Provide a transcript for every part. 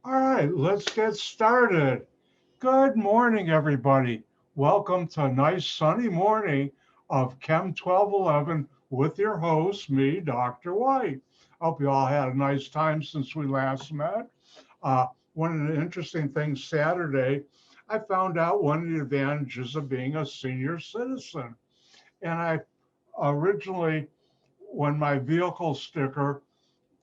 All right, let's get started. Good morning, everybody. Welcome to a nice sunny morning of Chem 1211 with your host, me, Dr. White. I hope you all had a nice time since we last met. One of the interesting things Saturday, I found out one of the advantages of being a senior citizen. And I originally, when my vehicle sticker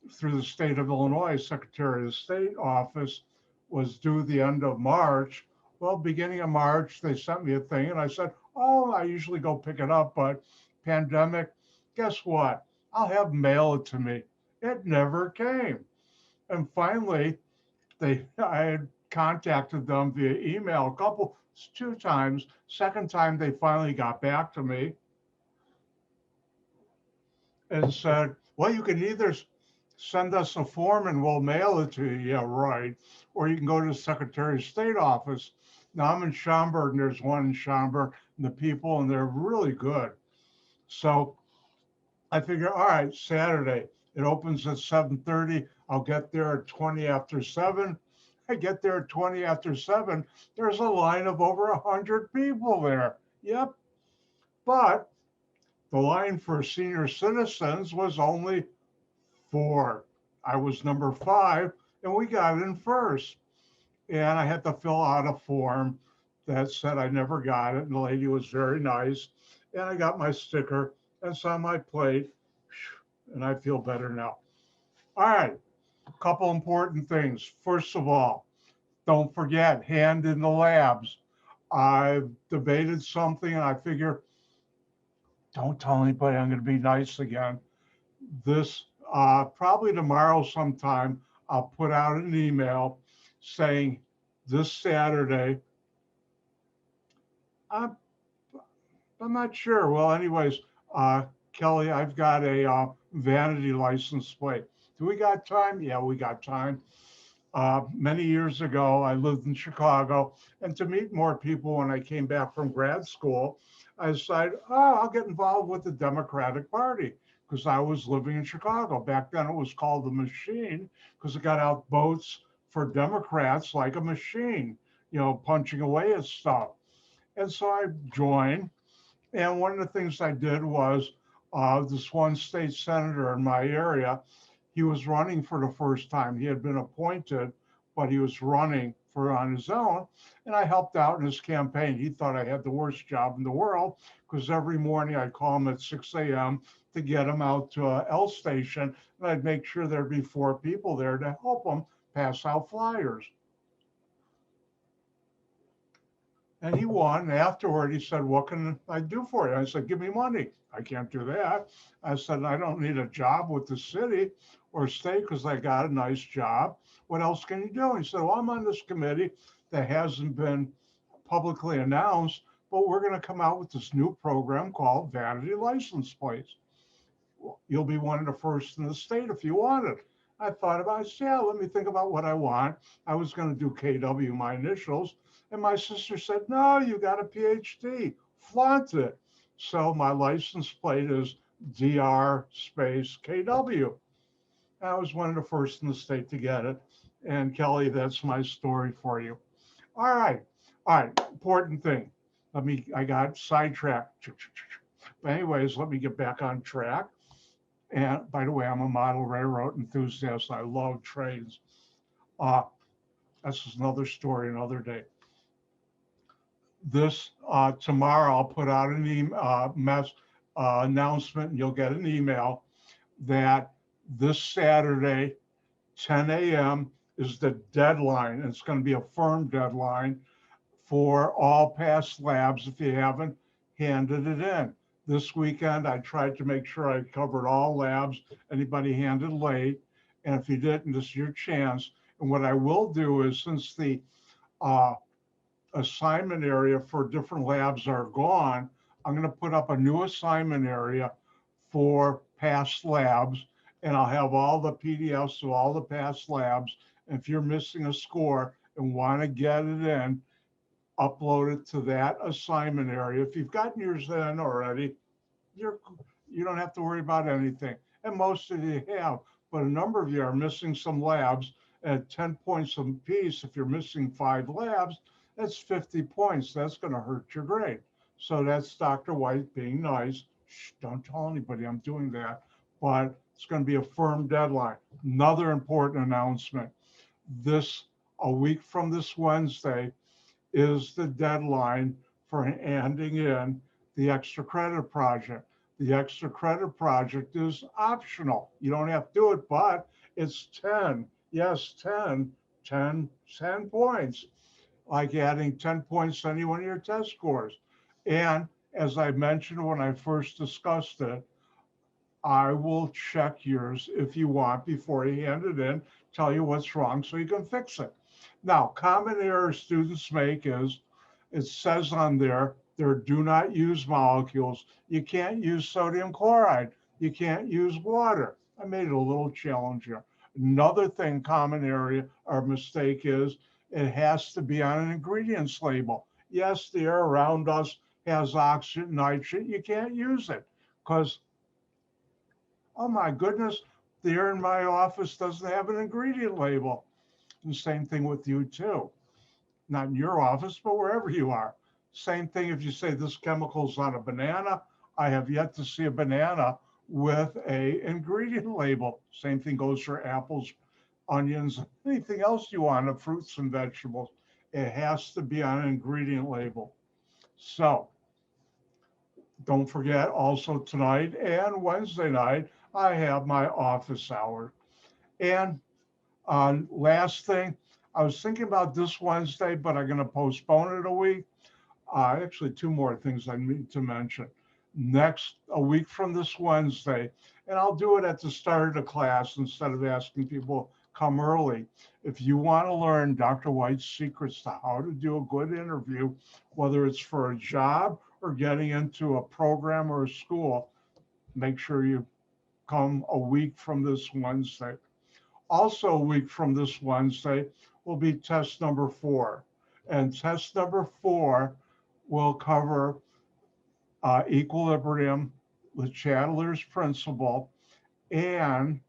through the state of Illinois Secretary of State office was due the end of March. Well, beginning of March, they sent me a thing and I said, oh, I usually go pick it up, but pandemic, guess what? I'll have mail it to me. It never came. And finally, I had contacted them via email two times. Second time, they finally got back to me and said, well, you can either send us a form and we'll mail it to you. Yeah, right. Or you can go to the Secretary of State office. Now I'm in Schaumburg and there's one in Schaumburg and the people, and they're really good. So I figure, all right, Saturday, it opens at 7:30. I'll get there at 20 after 7. I get there at 20 after 7. There's a line of over 100 people there. Yep. But the line for senior citizens was only 4. I was number 5, and we got in first. And I had to fill out a form that said I never got it. And the lady was very nice. And I got my sticker, and it's on my plate. And I feel better now. All right, a couple important things. First of all, don't forget, hand in the labs. I've debated something, and I figure, don't tell anybody I'm going to be nice again. This probably tomorrow sometime, I'll put out an email saying this Saturday. I'm, I'm not sure. Well, anyways, Kelly, I've got a vanity license plate. Do we got time? Yeah, we got time. Many years ago, I lived in Chicago, and to meet more people when I came back from grad school, I decided, oh, I'll get involved with the Democratic Party because I was living in Chicago. Back then, it was called the Machine because it got out votes for Democrats like a machine, punching away at stuff. And so I joined. And one of the things I did was this one state senator in my area, he was running for the first time. He had been appointed, but he was running for on his own. And I helped out in his campaign. He thought I had the worst job in the world because every morning I'd call him at 6 a.m. to get him out to a L station. And I'd make sure there'd be 4 people there to help him pass out flyers. And he won. And afterward, he said, what can I do for you? I said, give me money. I can't do that. I said, I don't need a job with the city or state because I got a nice job. What else can you do? And he said, well, I'm on this committee that hasn't been publicly announced, but we're going to come out with this new program called Vanity License Plates. You'll be one of the first in the state if you want it. I thought about it. Yeah, let me think about what I want. I was going to do KW, my initials. And my sister said, no, you got a PhD. Flaunt it. So my license plate is DR space KW. I was one of the first in the state to get it. And Kelly, that's my story for you. All right. All right. Important thing. I got sidetracked. But anyways, let me get back on track. And by the way, I'm a model railroad enthusiast. I love trains. Uh, that's another story, another day. This tomorrow, I'll put out an announcement, and you'll get an email that this Saturday, 10 a.m. is the deadline. It's going to be a firm deadline for all past labs if you haven't handed it in. This weekend, I tried to make sure I covered all labs, anybody handed late. And if you didn't, this is your chance. And what I will do is, since the uh, assignment area for different labs are gone, I'm going to put up a new assignment area for past labs, and I'll have all the PDFs of all the past labs. And if you're missing a score and want to get it in, upload it to that assignment area. If you've gotten yours in already, you're you don't have to worry about anything. And most of you have, but a number of you are missing some labs. At 10 points apiece, if you're missing 5 labs, that's 50 points. That's going to hurt your grade. So that's Dr. White being nice. Shh, don't tell anybody I'm doing that. But it's going to be a firm deadline. Another important announcement. A week from this Wednesday, is the deadline for handing in the extra credit project. The extra credit project is optional. You don't have to do it, but it's 10. Yes, 10 points, like adding 10 points to any one of your test scores. And as I mentioned when I first discussed it, I will check yours if you want before you hand it in, tell you what's wrong so you can fix it. Now, common error students make is it says on there do not use molecules. You can't use sodium chloride. You can't use water. I made it a little challenging. Another thing, common area or mistake is it has to be on an ingredients label. Yes, the air around us has oxygen, nitrogen. You can't use it because oh my goodness, the air in my office doesn't have an ingredient label. And same thing with you too. Not in your office, but wherever you are. Same thing if you say this chemical's on a banana. I have yet to see a banana with a ingredient label. Same thing goes for apples, onions, anything else you want of fruits and vegetables. It has to be on an ingredient label. So don't forget also tonight and Wednesday night, I have my office hour. And last thing, I was thinking about this Wednesday, but I'm going to postpone it a week. Actually, two more things I need to mention. A week from this Wednesday, and I'll do it at the start of the class instead of asking people come early. If you want to learn Dr. White's secrets to how to do a good interview, whether it's for a job or getting into a program or a school, make sure you come a week from this Wednesday. Also, a week from this Wednesday will be test number 4. And test number 4 will cover equilibrium with Chandler's principle, and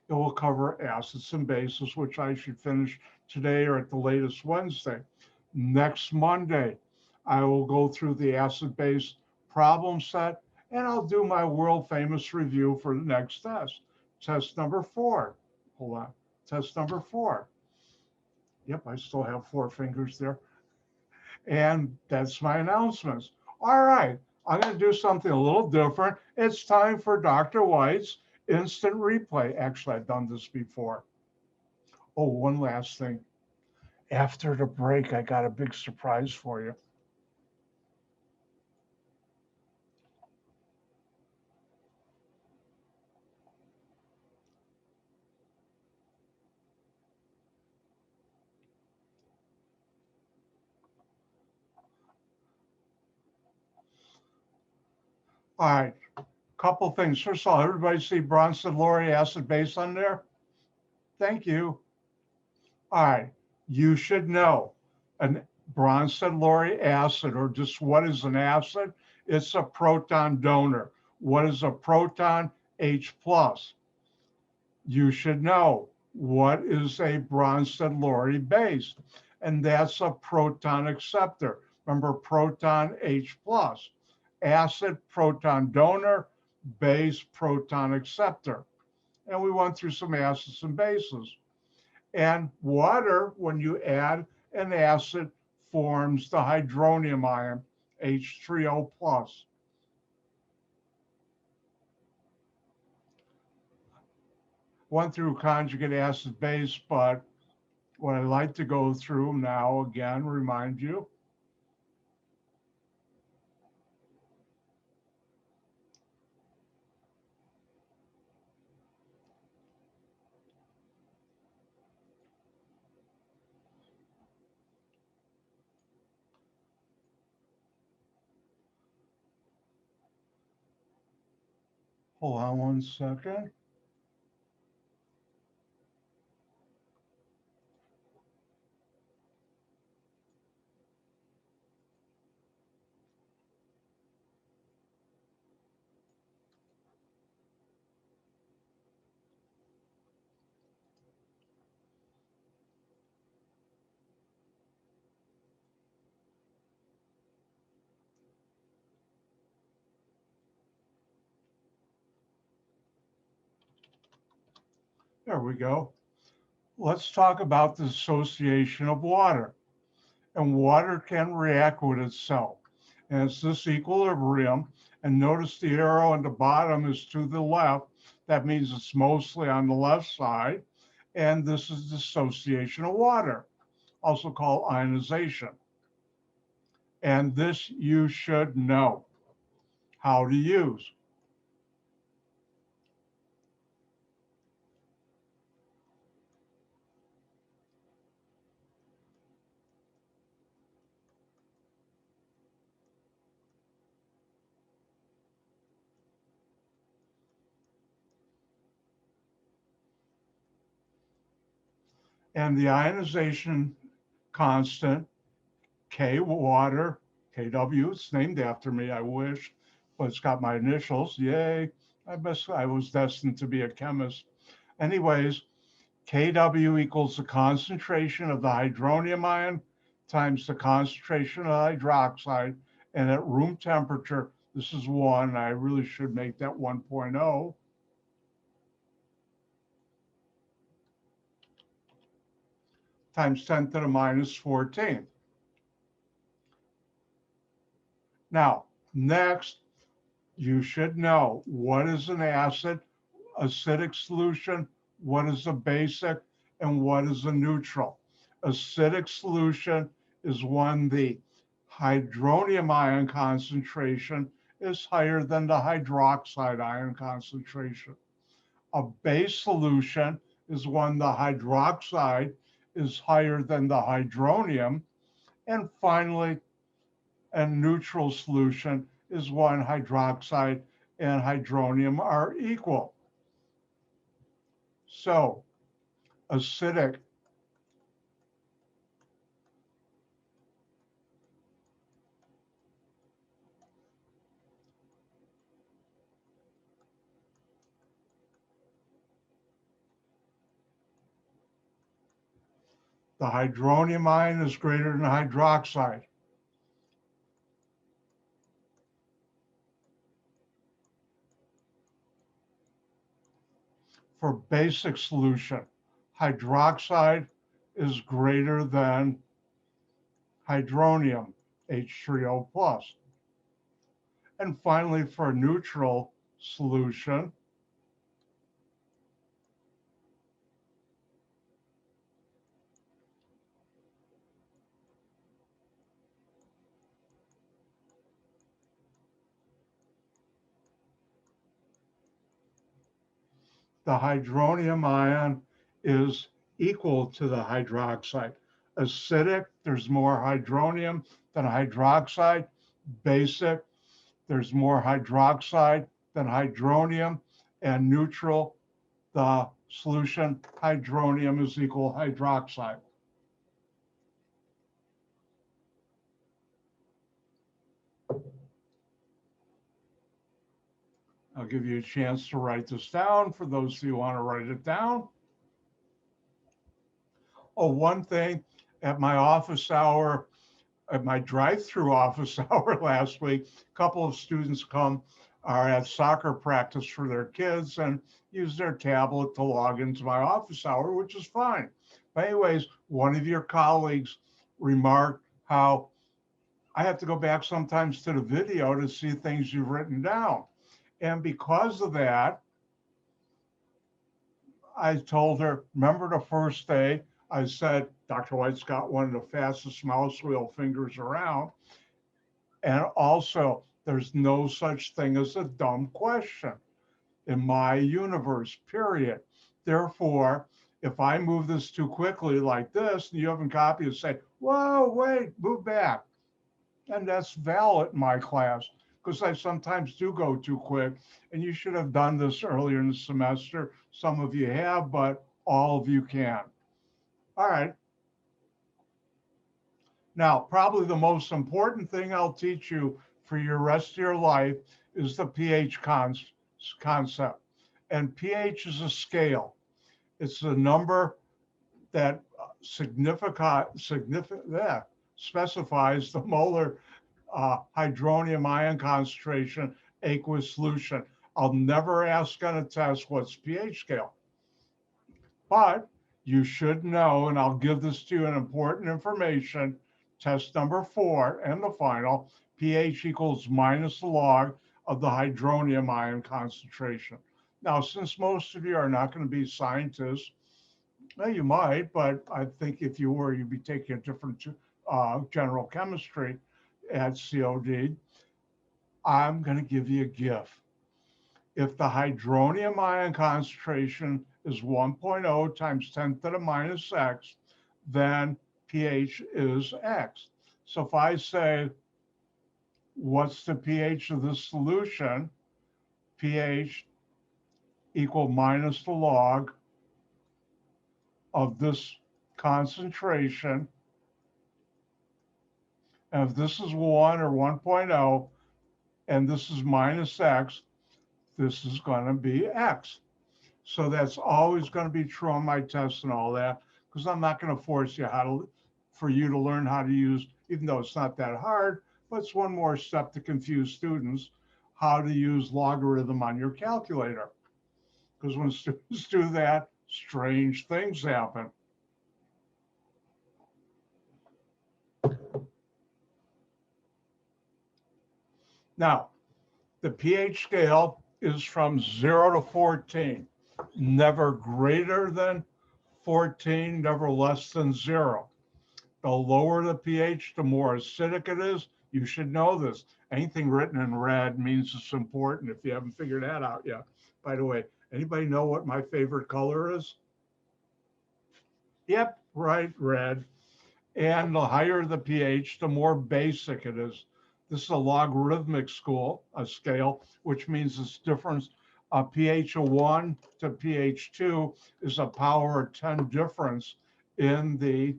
it will cover acids and bases, which I should finish today or at the latest Wednesday. Next Monday, I will go through the acid-base problem set, and I'll do my world famous review for the next test. Test number 4. Hold on. Test number 4. Yep, I still have 4 fingers there. And that's my announcements. All right, I'm going to do something a little different. It's time for Dr. White's instant replay. Actually, I've done this before. Oh, one last thing. After the break, I got a big surprise for you. All right, couple things. First of all, everybody see Bronson-Laurie acid base on there? Thank you. All right, you should know an Bronson-Laurie acid, or just what is an acid? It's a proton donor. What is a proton? H plus. You should know what is a Bronson-Laurie base, and that's a proton acceptor. Remember, proton H plus, acid proton donor, base proton acceptor. And we went through some acids and bases. And water, when you add an acid, forms the hydronium ion, H3O plus. Went through conjugate acid base, but what I'd like to go through now, again, remind you. Hold on one second. There we go. Let's talk about the dissociation of water. And water can react with itself. And it's this equilibrium. And notice the arrow on the bottom is to the left. That means it's mostly on the left side. And this is dissociation of water, also called ionization. And this you should know how to use. And the ionization constant, K water, KW, it's named after me, I wish, but it's got my initials. Yay. I was destined to be a chemist. Anyways, Kw equals the concentration of the hydronium ion times the concentration of the hydroxide. And at room temperature, this is 1. I really should make that 1.0. Times 10 to the minus 14. Now, next, you should know what is an acid, acidic solution, what is a basic, and what is a neutral. Acidic solution is when the hydronium ion concentration is higher than the hydroxide ion concentration. A base solution is when the hydroxide is higher than the hydronium. And finally, a neutral solution is when hydroxide and hydronium are equal. So acidic the hydronium ion is greater than hydroxide. For basic solution, hydroxide is greater than hydronium, H3O plus. And finally, for a neutral solution, the hydronium ion is equal to the hydroxide. Acidic, there's more hydronium than hydroxide. Basic, there's more hydroxide than hydronium. And neutral, the solution hydronium is equal hydroxide. I'll give you a chance to write this down for those who want to write it down. Oh, one thing, at my office hour, at my drive-through office hour last week, a couple of students are at soccer practice for their kids and use their tablet to log into my office hour, which is fine. But anyways, one of your colleagues remarked how I have to go back sometimes to the video to see things you've written down. And because of that, I told her, remember the first day I said, Dr. White's got one of the fastest mouse wheel fingers around. And also, there's no such thing as a dumb question in my universe, period. Therefore, if I move this too quickly like this, and you haven't copied it, say, whoa, wait, move back. And that's valid in my class, because I sometimes do go too quick. And you should have done this earlier in the semester. Some of you have, but all of you can. All right. Now, probably the most important thing I'll teach you for your rest of your life is the pH concept. And pH is a scale. It's a number that specifies the molar hydronium ion concentration aqueous solution. I'll never ask on a test what's pH scale. But you should know, and I'll give this to you an important information, test number 4 and the final, pH equals minus the log of the hydronium ion concentration. Now, since most of you are not going to be scientists, well, you might, but I think if you were, you'd be taking a different general chemistry at COD. I'm going to give you a gift. If the hydronium ion concentration is 1.0 times 10 to the minus x, then pH is x. So if I say, what's the pH of this solution? pH equal minus the log of this concentration. And if this is 1 or 1.0, and this is minus x, this is going to be x. So that's always going to be true on my tests and all that, because I'm not going to force you for you to learn how to use, even though it's not that hard, but it's one more step to confuse students, how to use logarithm on your calculator. Because when students do that, strange things happen. Now, the pH scale is from 0 to 14, never greater than 14, never less than 0. The lower the pH, the more acidic it is. You should know this. Anything written in red means it's important if you haven't figured that out yet. By the way, anybody know what my favorite color is? Yep, right, red. And the higher the pH, the more basic it is. This is a logarithmic scale, which means it's difference. A pH of 1 to pH 2 is a power of 10 difference in the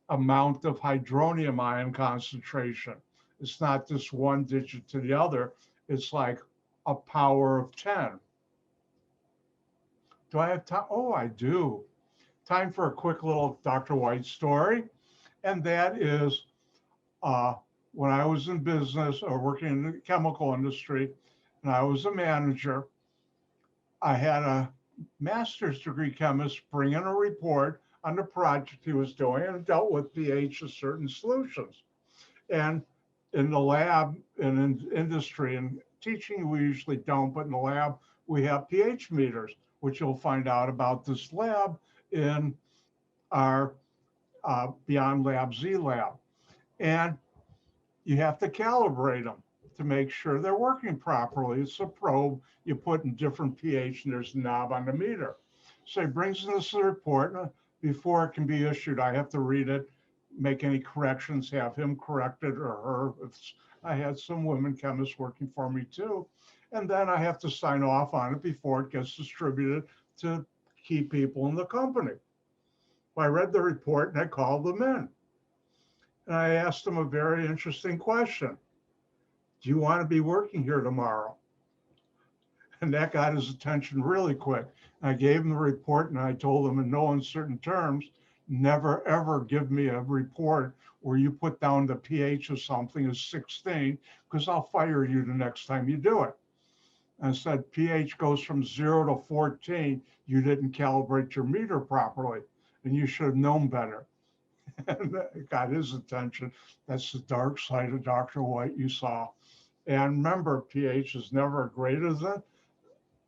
amount of hydronium ion concentration. It's not just one digit to the other. It's like a power of 10. Do I have time? Oh, I do. Time for a quick little Dr. White story. And that is when I was in business or working in the chemical industry, and I was a manager, I had a master's degree chemist bring in a report on the project he was doing, and it dealt with pH of certain solutions. And in the lab and in industry and teaching, we usually don't, but in the lab, we have pH meters, which you'll find out about this lab in our Beyond Lab Z lab. And you have to calibrate them to make sure they're working properly. It's a probe you put in different pH, and there's a knob on the meter. So he brings in this report, and before it can be issued, I have to read it, make any corrections, have him correct it or her. I had some women chemists working for me too. And then I have to sign off on it before it gets distributed to key people in the company. I read the report and I called them in. And I asked them a very interesting question. Do you want to be working here tomorrow? And that got his attention really quick. And I gave him the report and I told him in no uncertain terms, never ever give me a report where you put down the pH of something as 16, because I'll fire you the next time you do it. And I said, pH goes from 0 to 14. You didn't calibrate your meter properly, and you should have known better. And it got his attention. That's the dark side of Dr. White you saw. And remember, pH is never greater than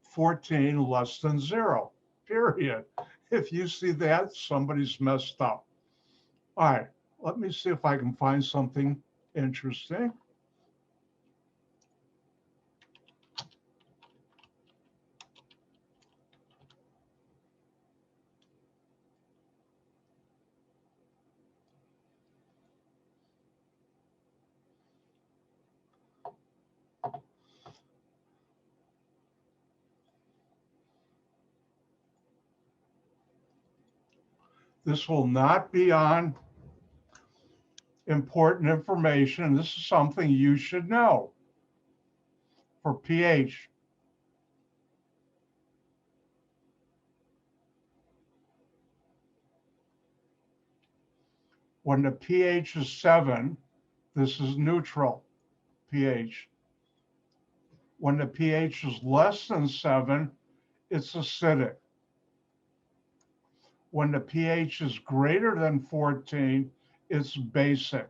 14, less than 0, period. If you see that, somebody's messed up. All right, let me see if I can find something interesting. This will not be on important information. This is something you should know. For pH, when the pH is 7, this is neutral pH. When the pH is less than 7, it's acidic. When the pH is greater than 14, it's basic.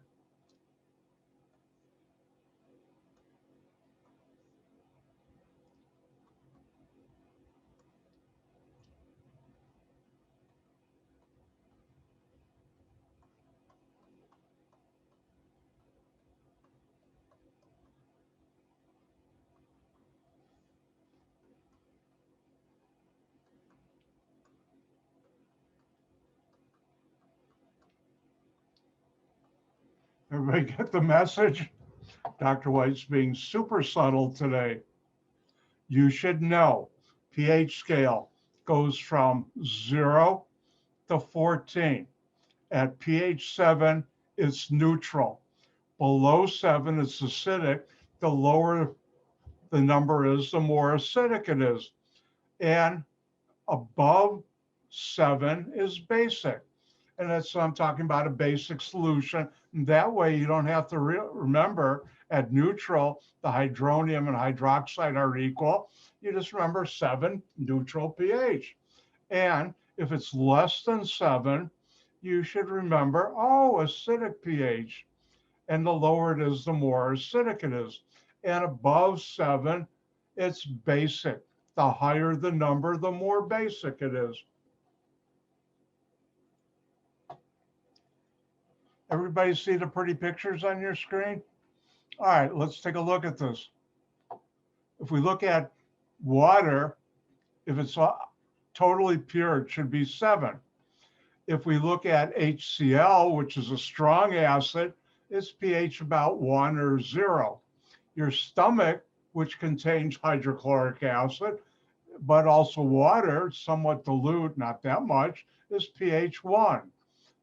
Everybody get the message? Dr. White's being super subtle today. You should know pH scale goes from 0 to 14. At pH 7, it's neutral. Below 7, it's acidic. The lower the number is, the more acidic it is. And above 7 is basic. And that's what I'm talking about, a basic solution. And that way you don't have to remember at neutral, the hydronium and hydroxide are equal. You just remember 7, neutral pH. And if it's less than 7, you should remember, oh, acidic pH. And the lower it is, the more acidic it is. And above 7, it's basic. The higher the number, the more basic it is. Everybody see the pretty pictures on your screen? All right, let's take a look at this. If we look at water, if it's totally pure, it should be 7. If we look at HCl, which is a strong acid, it's pH about 1 or 0. Your stomach, which contains hydrochloric acid, but also water, somewhat dilute, not that much, is pH 1.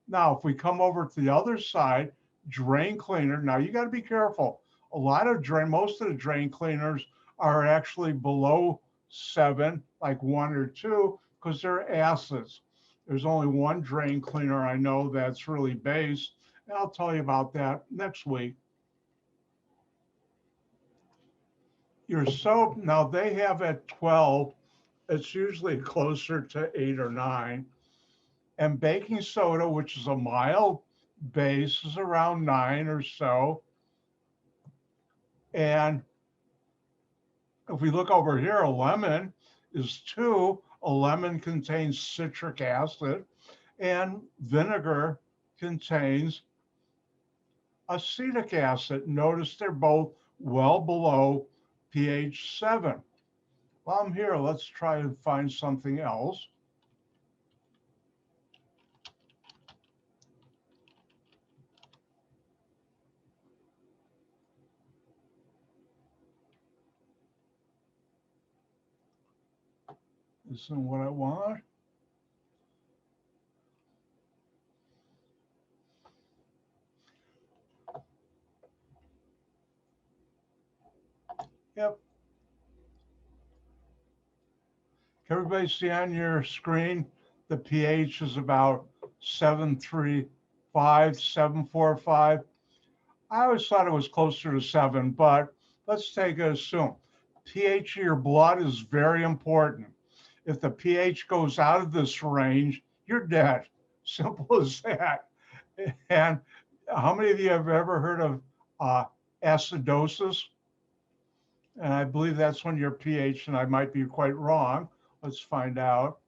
Now, if we come over to the other side, drain cleaner, now you got to be careful. A lot of most of the drain cleaners are actually below 7, like 1 or 2, because they're acids. There's only one drain cleaner I know that's really base, and I'll tell you about that next week. Your soap, now they have at 12, it's usually closer to 8 or 9. And baking soda, which is a mild base, is around 9 or so. And if we look over here, a lemon is 2. A lemon contains citric acid, and vinegar contains acetic acid. Notice they're both well below pH 7. While I'm here, let's try and find something else. This isn't what I want. Yep. Can everybody see on your screen the pH is about 735, 745? I always thought it was closer to 7, but let's take it assume. pH of your blood is very important. If the pH goes out of this range, you're dead. Simple as that. And how many of you have ever heard of acidosis? And I believe that's when your pH, and I might be quite wrong. Let's find out.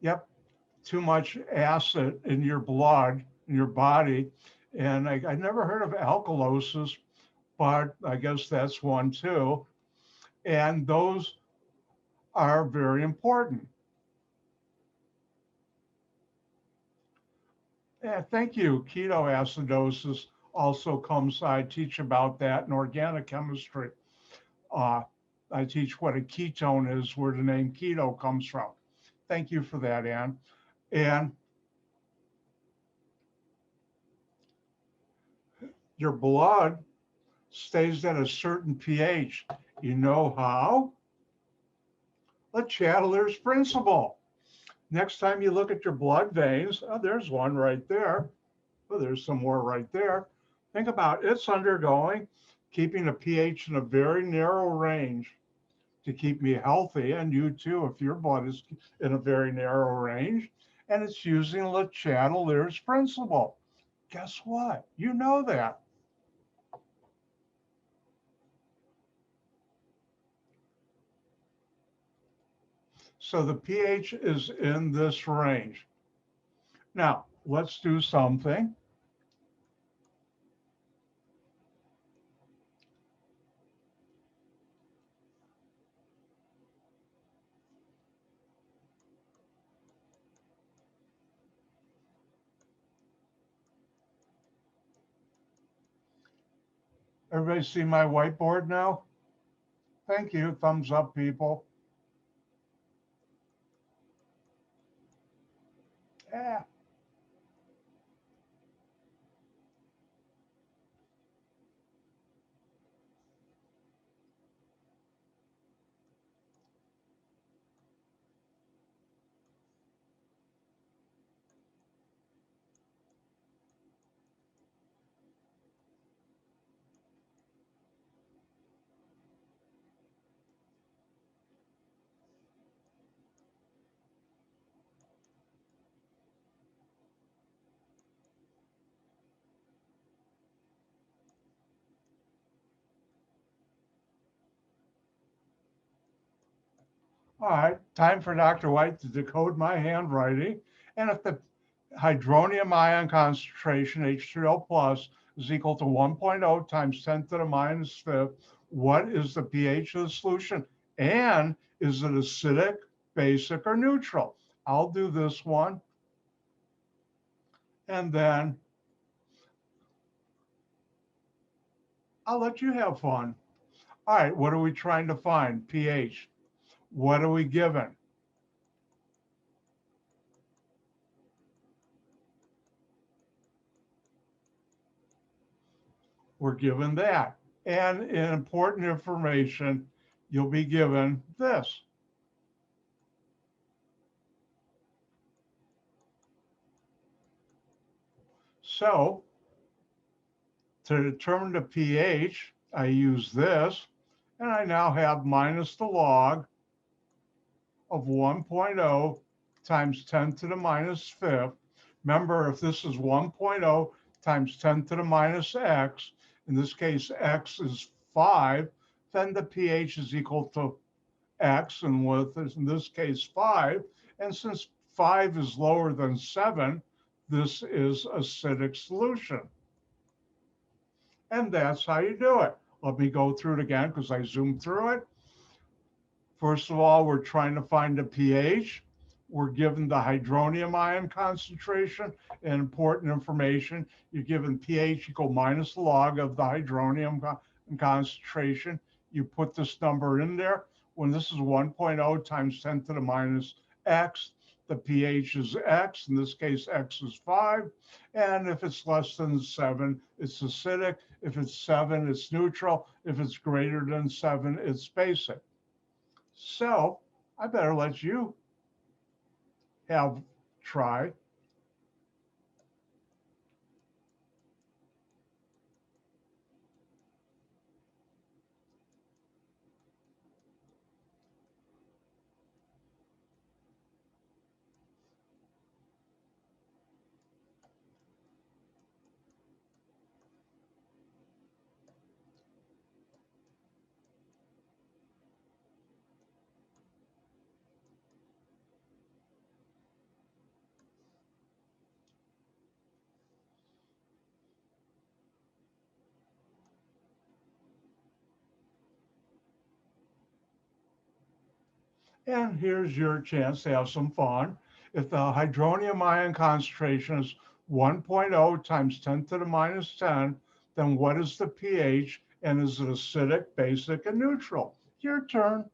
Yep, too much acid in your blood, in your body. And I never heard of alkalosis, but I guess that's one too. And those are very important. Yeah, thank you. Ketoacidosis also comes, I teach about that in organic chemistry. I teach what a ketone is, where the name keto comes from. Thank you for that, Ann. And your blood stays at a certain pH. You know how? A Chandler's principle. Next time you look at your blood veins, oh, there's one right there. Oh, there's some more right there. Think about it. It's undergoing, keeping the pH in a very narrow range to keep me healthy, and you too, if your blood is in a very narrow range, and it's using Le Chatelier's principle. Guess what? You know that. So the pH is in this range. Now, let's do something. Everybody see my whiteboard now? Thank you. Thumbs up, people. Yeah. All right. Time for Dr. White to decode my handwriting. And if the hydronium ion concentration, H3O plus, is equal to 1.0 times 10 to the minus fifth, what is the pH of the solution? And is it acidic, basic, or neutral? I'll do this one. And then I'll let you have fun. All right, what are we trying to find? pH. What are we given? We're given that. And in important information, you'll be given this. So to determine the pH, I use this, and I now have minus the log of 1.0 times 10 to the minus fifth. Remember, if this is 1.0 times 10 to the minus x, in this case, x is 5, then the pH is equal to x, and with, in this case, 5. And since 5 is lower than 7, this is acidic solution. And that's how you do it. Let me go through it again because I zoomed through it. First of all, we're trying to find the pH. We're given the hydronium ion concentration and important information. You're given pH equal minus the log of the hydronium concentration. You put this number in there. When this is 1.0 times 10 to the minus x, the pH is x. In this case, x is 5. And if it's less than 7, it's acidic. If it's 7, it's neutral. If it's greater than 7, it's basic. So I better let you have try. And here's your chance to have some fun. If the hydronium ion concentration is 1.0 times 10 to the minus 10, then what is the pH? And is it acidic, basic, and neutral? Your turn.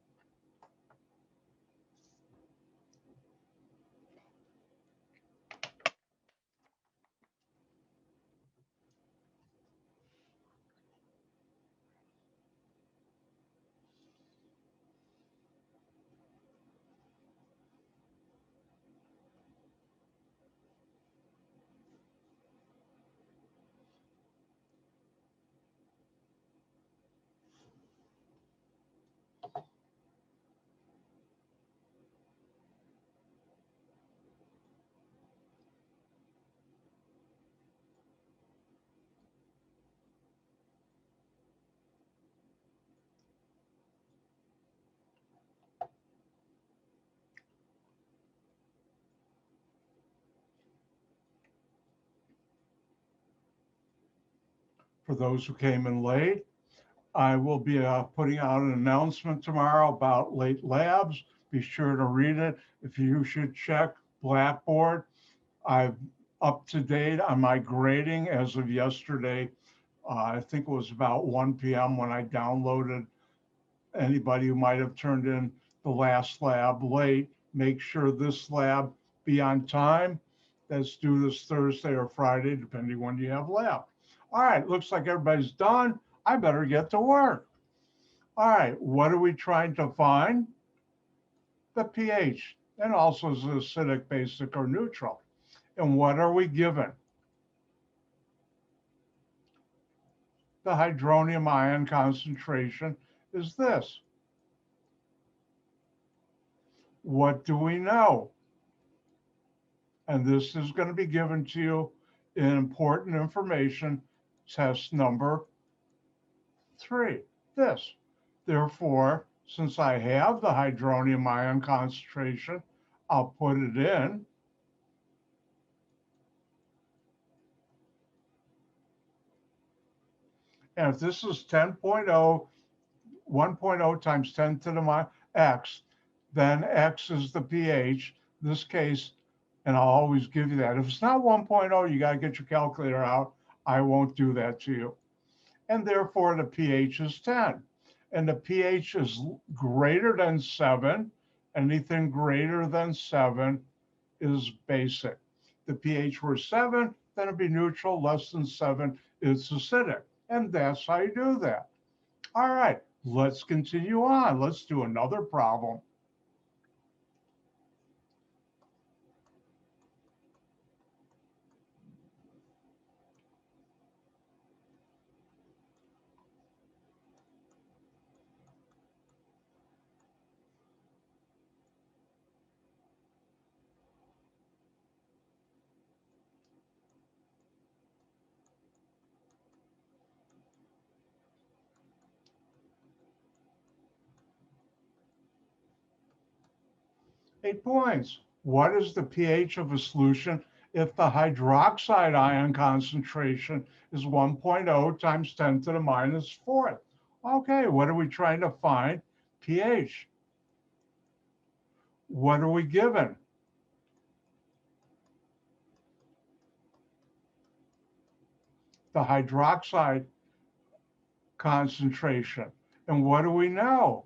For those who came in late, I will be putting out an announcement tomorrow about late labs. Be sure to read it. If you should check Blackboard, I'm up to date on my grading as of yesterday. I think it was about 1 p.m. when I downloaded. Anybody who might have turned in the last lab late, make sure this lab be on time. That's due this Thursday or Friday, depending when you have lab. All right, looks like everybody's done. I better get to work. All right, what are we trying to find? The pH, and also is it acidic, basic, or neutral? And what are we given? The hydronium ion concentration is this. What do we know? And this is going to be given to you in important information test number 3. This. Therefore, since I have the hydronium ion concentration, I'll put it in. And if this is 10.0, 1.0 times 10 to the minus x, then x is the pH. This case, and I'll always give you that. If it's not 1.0, you got to get your calculator out. I won't do that to you. And therefore, the pH is 10. And the pH is greater than 7. Anything greater than 7 is basic. The pH were 7, then it'd be neutral. Less than 7 is acidic. And that's how you do that. All right, let's continue on. Let's do another problem. Eight points. What is the pH of a solution if the hydroxide ion concentration is 1.0 times 10 to the minus 4th? Okay, what are we trying to find? pH. What are we given? The hydroxide concentration. And what do we know?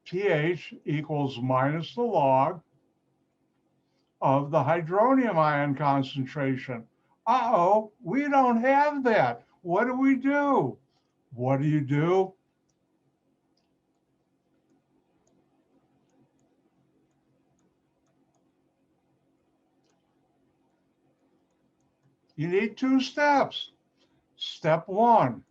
pH equals minus the log of the hydronium ion concentration. Uh-oh, we don't have that. What do we do? What do you do? You need 2 steps. Step 1.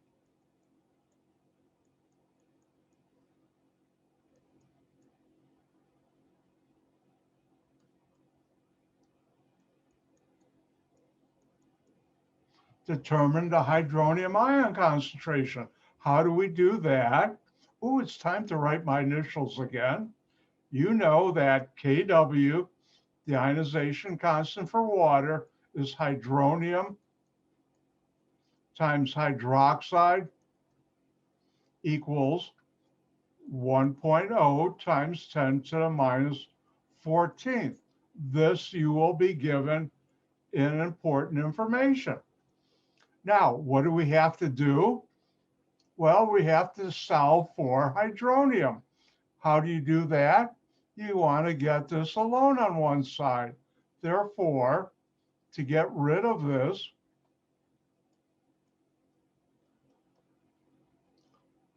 Determine the hydronium ion concentration. How do we do that? Oh, it's time to write my initials again. You know that Kw, the ionization constant for water, is hydronium times hydroxide equals 1.0 times 10 to the minus 14th. This you will be given in important information. Now, what do we have to do? Well, we have to solve for hydronium. How do you do that? You want to get this alone on one side. Therefore, to get rid of this,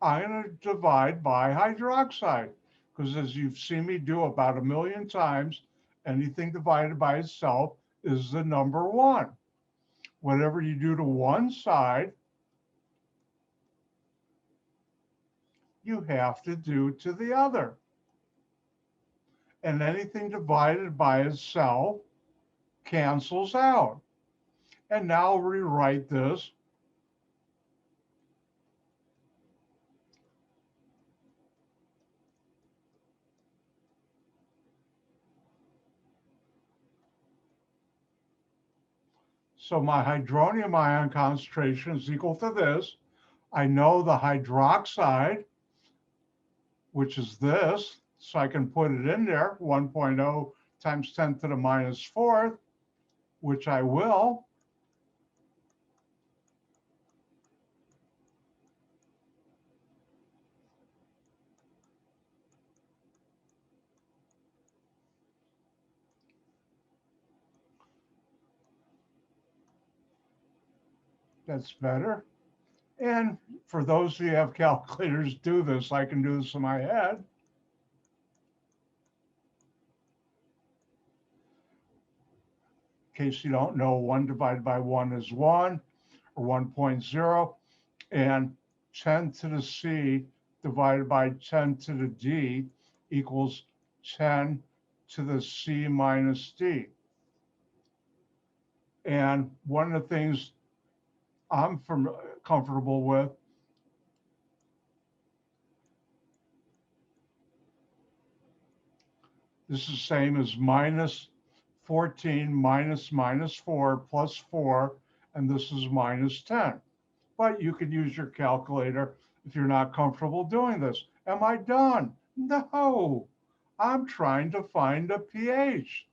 I'm going to divide by hydroxide, because as you've seen me do about 1,000,000 times, anything divided by itself is the number 1. Whatever you do to one side, you have to do to the other. And anything divided by itself cancels out. And now rewrite this. So my hydronium ion concentration is equal to this. I know the hydroxide, which is this, so I can put it in there, 1.0 times 10 to the minus fourth, which I will. That's better. And for those of you who have calculators, do this. I can do this in my head. In case you don't know, 1 divided by 1 is 1, or 1.0, and 10 to the C divided by 10 to the D equals 10 to the C minus D. And one of the things I'm comfortable with this is the same as minus 14 minus 4 plus 4, and this is minus 10. But you can use your calculator if you're not comfortable doing this. Am I done? No, I'm trying to find a pH.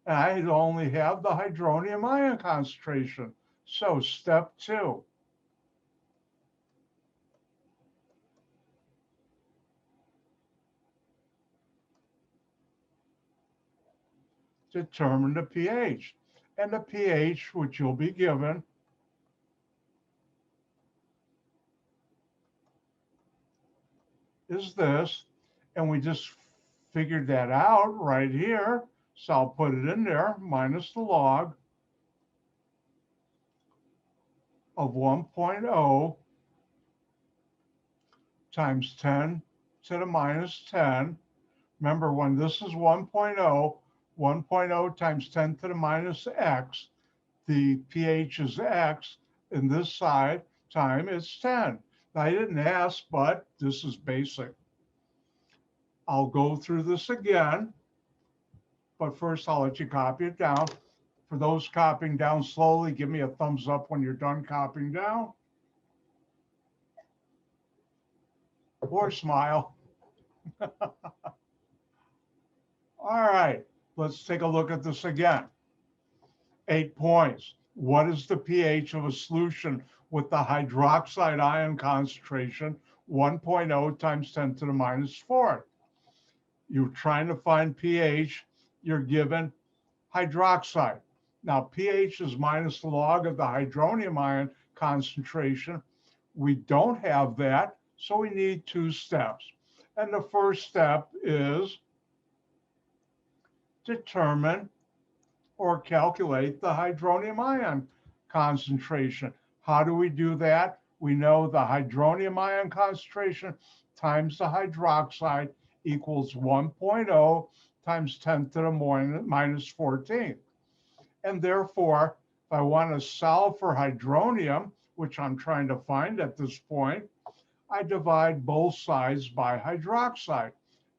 And I only have the hydronium ion concentration. So step 2. Determine the pH. And the pH which you'll be given is this. And we just figured that out right here. So I'll put it in there, minus the log of 1.0 times 10 to the minus 10. Remember, when this is 1.0, 1.0 times 10 to the minus x, the pH is x, and this side time is 10. Now, I didn't ask, but this is basic. I'll go through this again, but first I'll let you copy it down. For those copying down slowly, give me a thumbs up when you're done copying down. Or smile. All right, let's take a look at this again. 8 points. What is the pH of a solution with the hydroxide ion concentration 1.0 times 10 to the minus 4? You're trying to find pH, you're given hydroxide. Now, pH is minus the log of the hydronium ion concentration. We don't have that, so we need 2 steps. And the first step is determine or calculate the hydronium ion concentration. How do we do that? We know the hydronium ion concentration times the hydroxide equals 1.0 times 10 to the minus 14. And therefore, if I want to solve for hydronium, which I'm trying to find at this point, I divide both sides by hydroxide.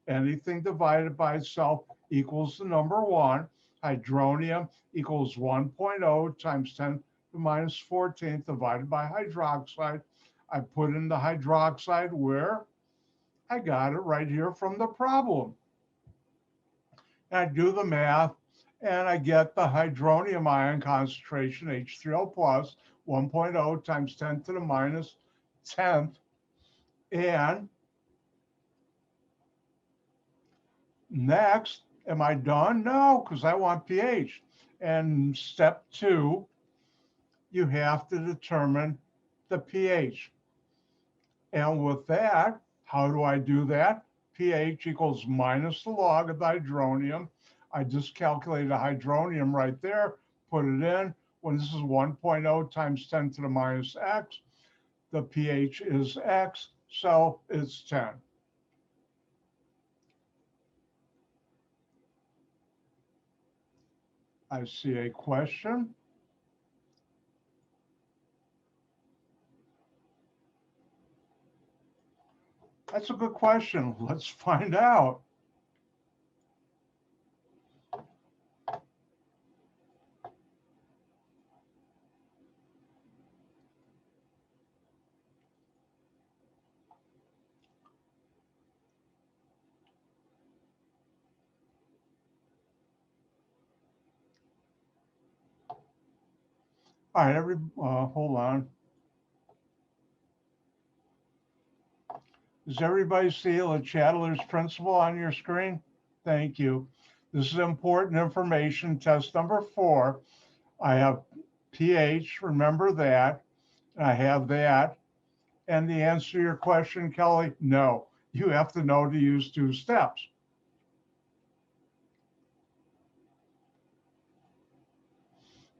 Anything divided by itself equals the number 1. Hydronium equals 1.0 times 10 to the minus 14 divided by hydroxide. I put in the hydroxide where I got it right here from the problem. And I do the math, and I get the hydronium ion concentration, H3O plus, 1.0 times 10 to the minus 10th. And next, am I done? No, because I want pH. And step 2, you have to determine the pH. And with that, how do I do that? pH equals minus the log of the hydronium. I just calculated the hydronium right there, put it in. When this is 1.0 times 10 to the minus x, the pH is x, so it's 10. I see a question. That's a good question. Let's find out. All right, hold on. Does everybody see the Chandler's principle on your screen? Thank you. This is important information. Test number 4. I have pH, remember that. I have that. And the answer to your question, Kelly, no. You have to know to use 2 steps.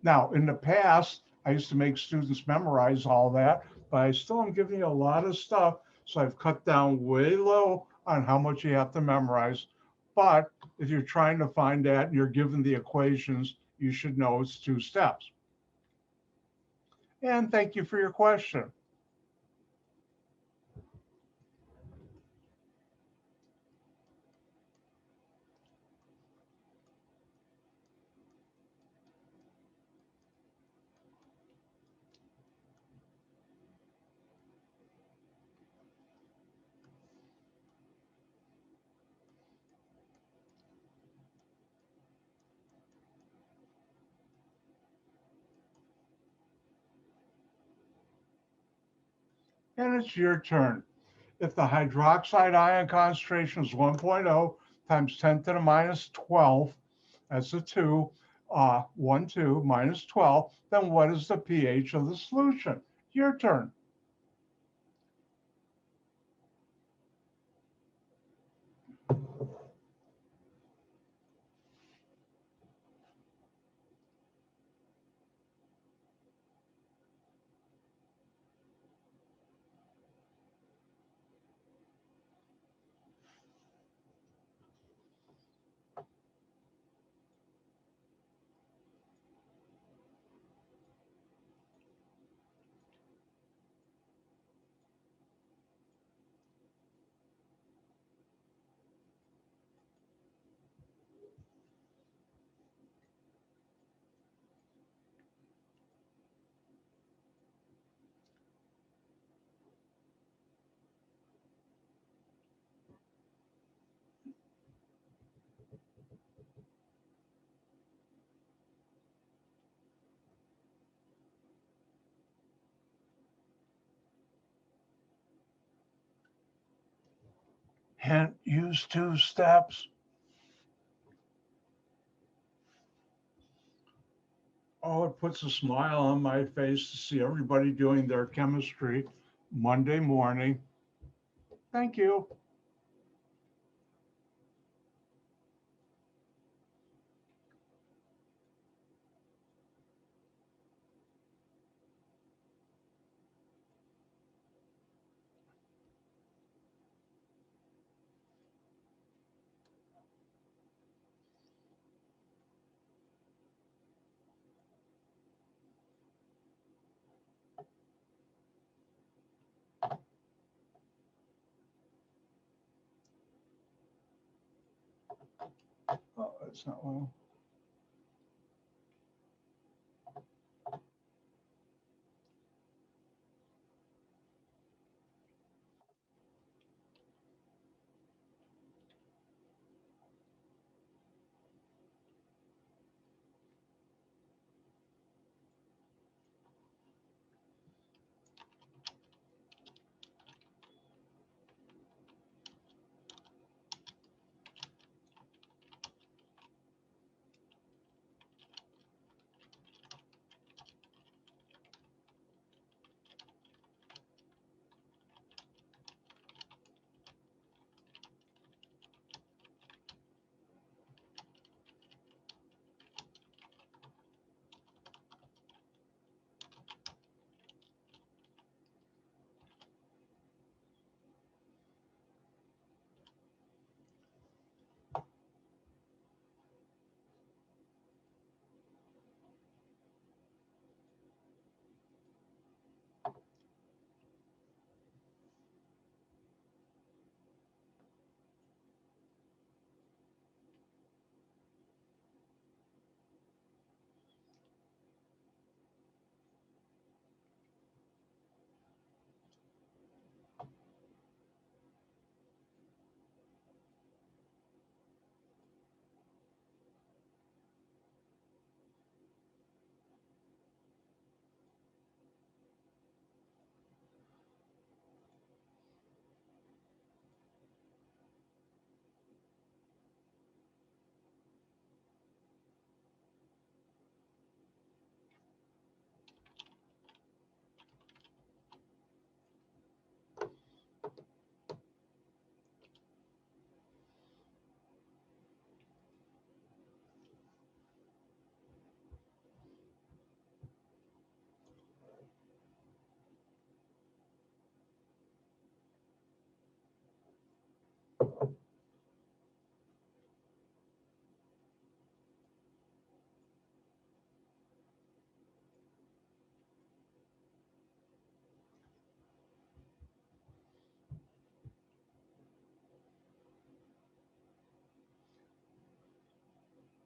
Now, in the past, I used to make students memorize all that, but I still am giving you a lot of stuff. So I've cut down way low on how much you have to memorize. But if you're trying to find that and you're given the equations, you should know it's 2 steps. And thank you for your question. And it's your turn. If the hydroxide ion concentration is 1.0 times 10 to the minus 12, that's a 2, 1, 2 minus 12, then what is the pH of the solution? Your turn. Hint, use 2 steps. Oh, it puts a smile on my face to see everybody doing their chemistry Monday morning. Thank you. Oh, that's not well.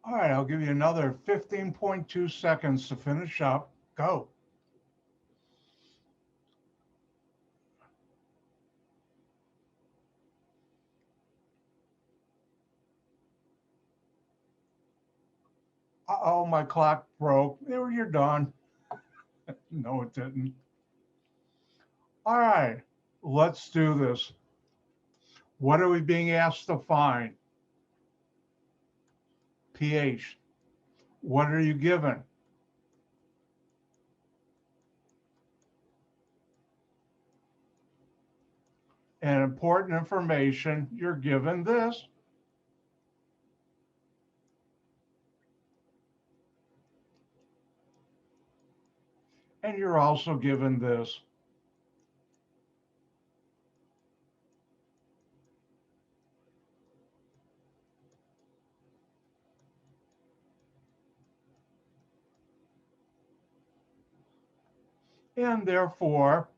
All right, I'll give you another 15.2 seconds to finish up. Go. Uh-oh, my clock broke. There, you're done. No, it didn't. All right, let's do this. What are we being asked to find? pH. What are you given? And important information, you're given this. And you're also given this. And therefore,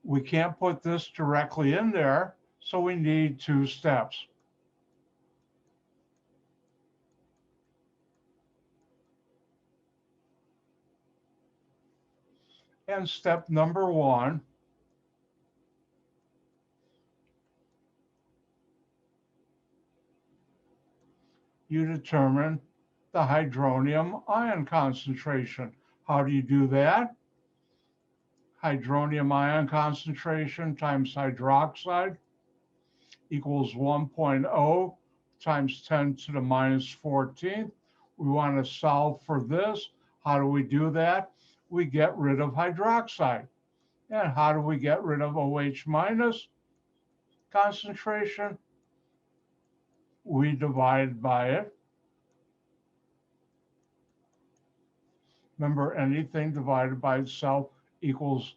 we can't put this directly in there, so we need two steps. And step number one, you determine the hydronium ion concentration. How do you do that? Hydronium ion concentration times hydroxide equals 1.0 times 10 to the minus 14th. We want to solve for this. How do we do that? We get rid of hydroxide. And how do we get rid of OH minus concentration? We divide by it. Remember, anything divided by itself equals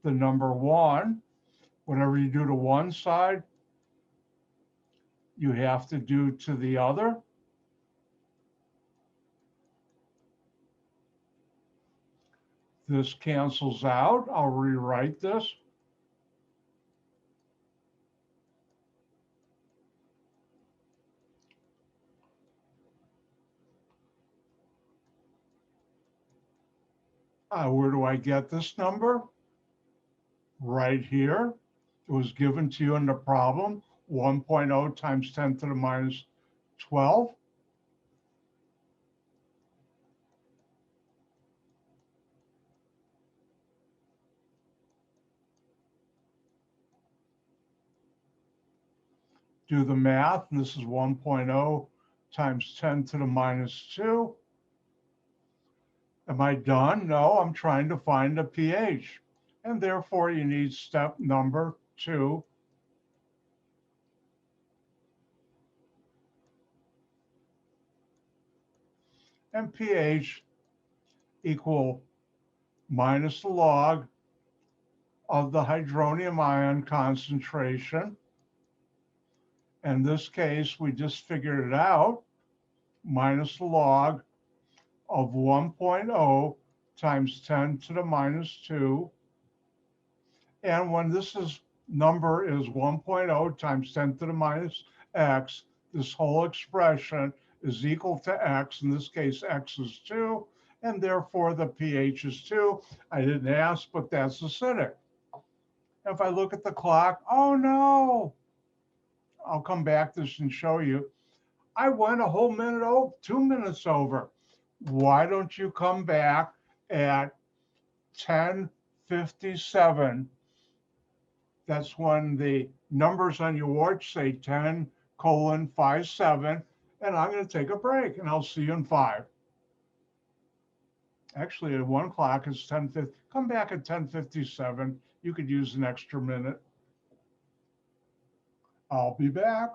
the number one. Whatever you do to one side, you have to do to the other. This cancels out. I'll rewrite this. Where do I get this number? Right here. It was given to you in the problem, 1.0 times 10 to the minus 12. Do the math, and this is 1.0 times 10 to the minus 2. Am I done? No, I'm trying to find the pH. And therefore, you need step number 2. And pH equal minus the log of the hydronium ion concentration. In this case, we just figured it out, minus the log of 1.0 times 10 to the minus 2. And when this number is 1.0 times 10 to the minus x, this whole expression is equal to x. In this case, x is 2, and therefore the pH is 2. I didn't ask, but that's acidic. If I look at the clock, oh no, I'll come back to this and show you. I went a whole minute over, 2 minutes over. Why don't you come back at 10:57? That's when the numbers on your watch say 10:57, and I'm going to take a break, and I'll see you in 5. Actually, at 1 o'clock, it's 10:50. Come back at 10:57. You could use an extra minute. I'll be back.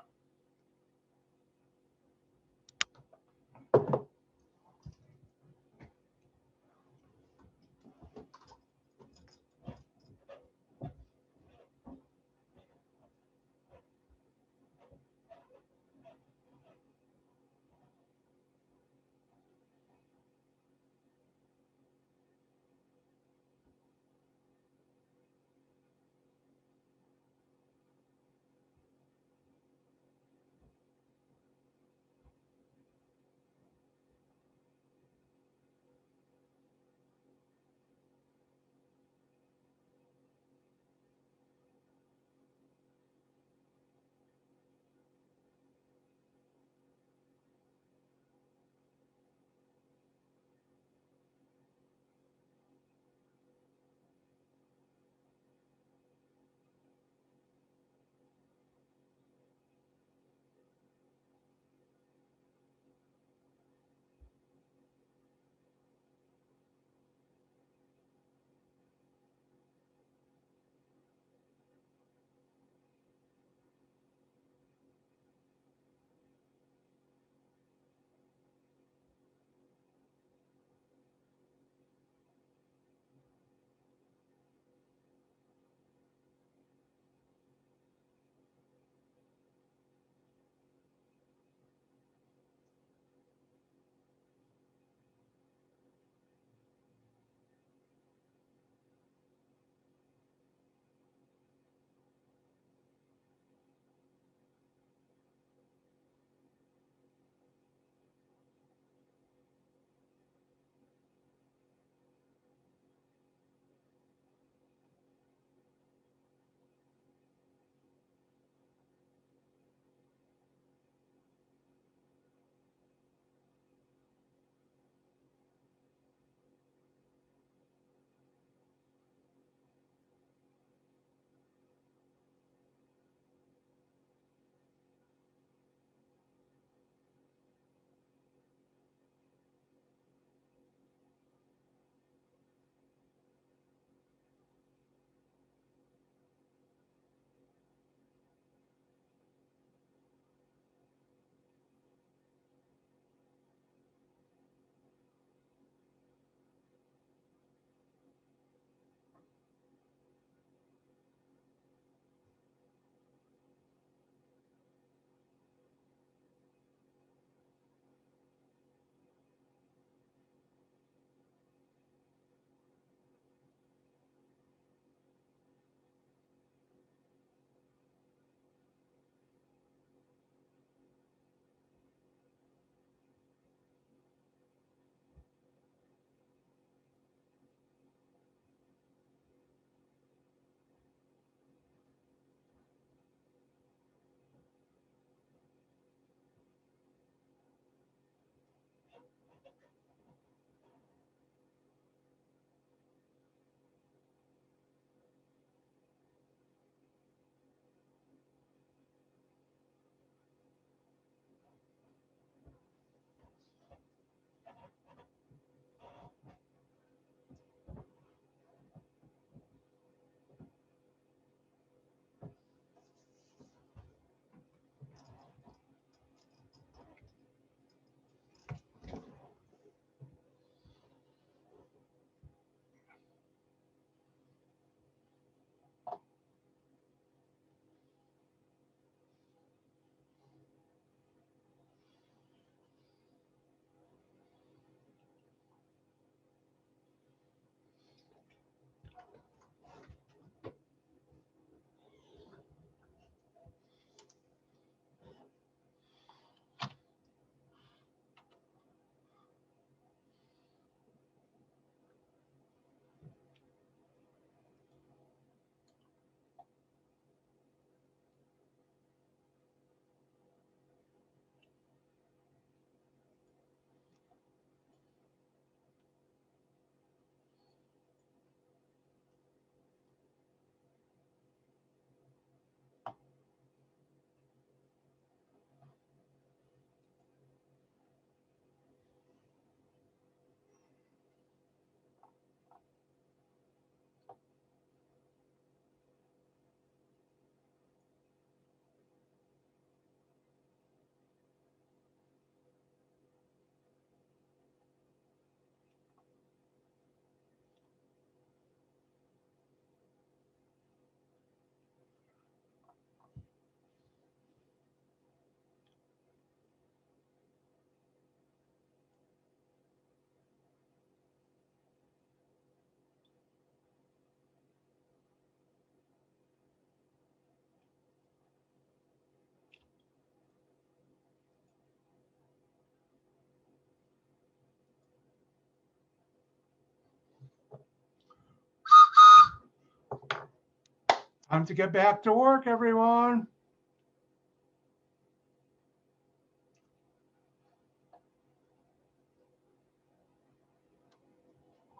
Time to get back to work, everyone.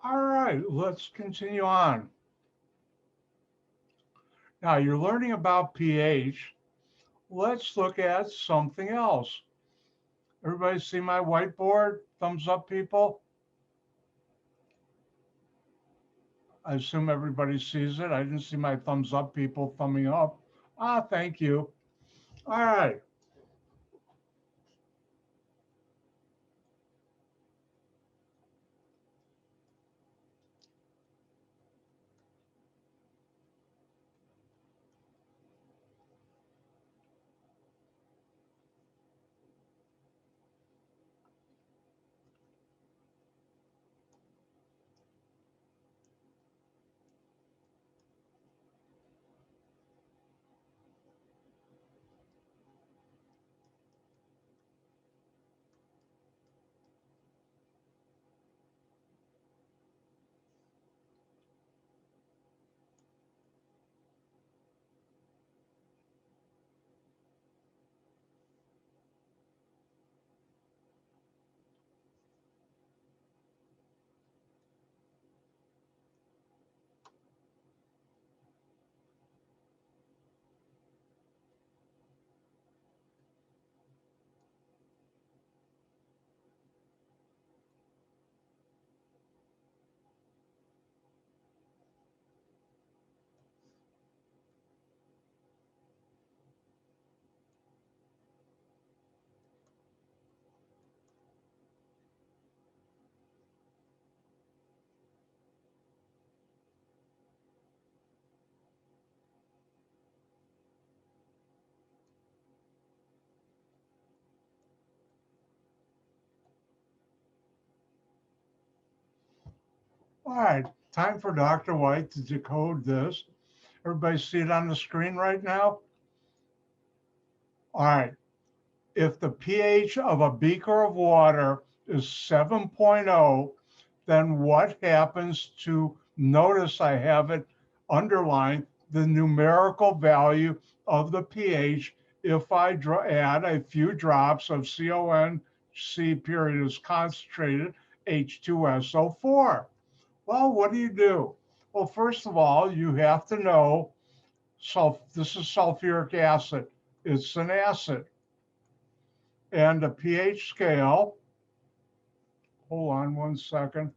All right, let's continue on. Now you're learning about pH. Let's look at something else. Everybody see my whiteboard? Thumbs up, people. I assume everybody sees it. I didn't see my thumbs up, people thumbing up. Ah, thank you. All right. All right. Time for Dr. White to decode this. Everybody see it on the screen right now? All right. If the pH of a beaker of water is 7.0, then what happens to, notice I have it underlined, the numerical value of the pH if I add a few drops of CONC period is concentrated H2SO4? Well, what do? Well, first of all, you have to know this is sulfuric acid. It's an acid. And the pH scale, hold on one second.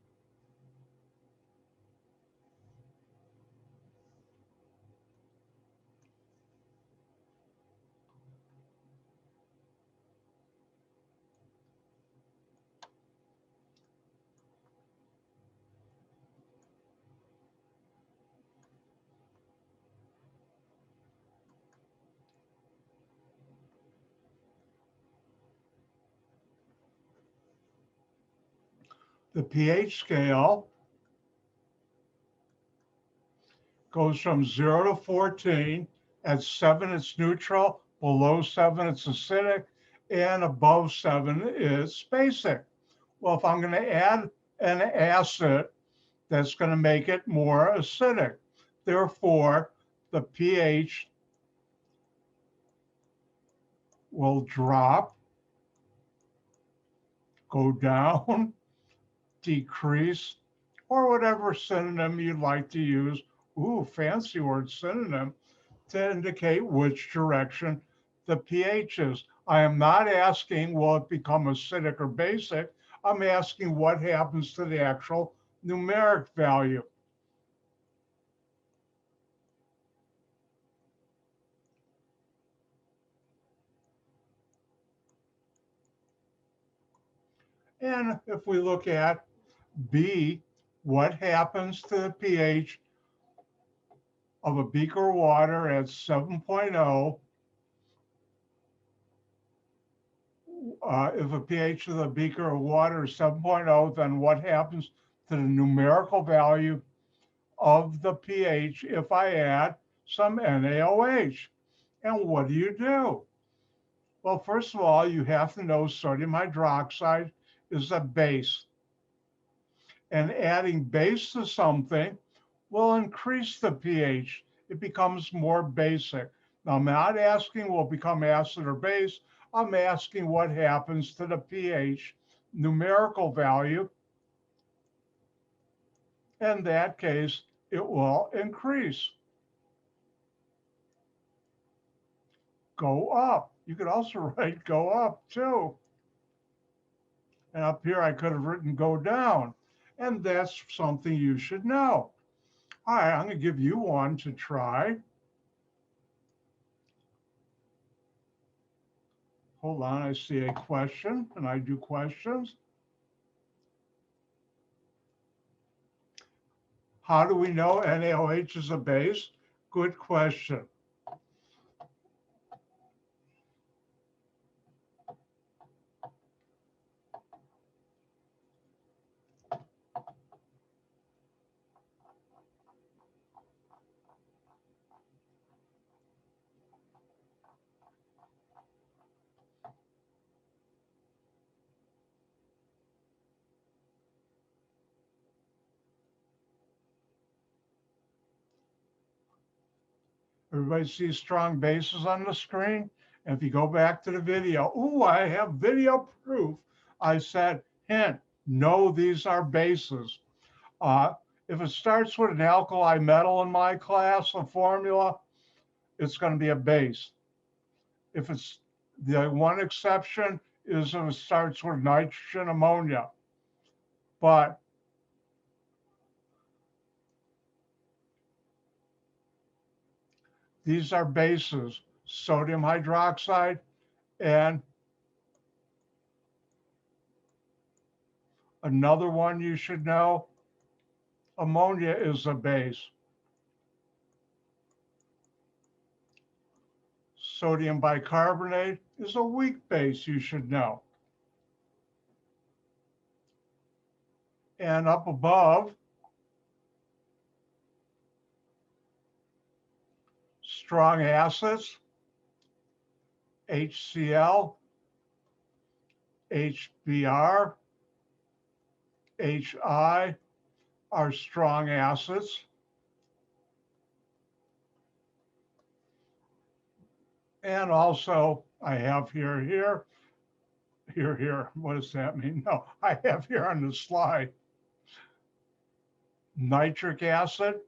The pH scale goes from 0 to 14. At 7, it's neutral. Below 7, it's acidic. And above 7 is basic. Well, if I'm going to add an acid, that's going to make it more acidic. Therefore, the pH will drop, go down, decrease, or whatever synonym you'd like to use. Ooh, fancy word, synonym, to indicate which direction the pH is. I am not asking, will it become acidic or basic? I'm asking what happens to the actual numeric value. And if we look at B, what happens to the pH of a beaker of water at 7.0? If a pH of the beaker of water is 7.0, then what happens to the numerical value of the pH if I add some NaOH? And what do? Well, first of all, you have to know sodium hydroxide is a base. And adding base to something will increase the pH. it becomes more basic. Now, I'm not asking will it become acid or base. I'm asking what happens to the pH numerical value. In that case, it will increase. Go up. You could also write go up too. And up here, I could have written go down. And that's something you should know. All right, I'm going to give you one to try. Hold on, I see a question, and I do questions. How do we know NaOH is a base? Good question. Everybody sees strong bases on the screen? And if you go back to the video, ooh, I have video proof. I said, hint, no, these are bases. If it starts with an alkali metal in my class, a formula, it's going to be a base. If it's the one exception is if it starts with nitrogen ammonia. But these are bases, sodium hydroxide and another one you should know, ammonia is a base. Sodium bicarbonate is a weak base, you should know. And up above, strong acids, HCl, HBr, HI are strong acids. And also, I have here. What does that mean? No, I have here on the slide nitric acid,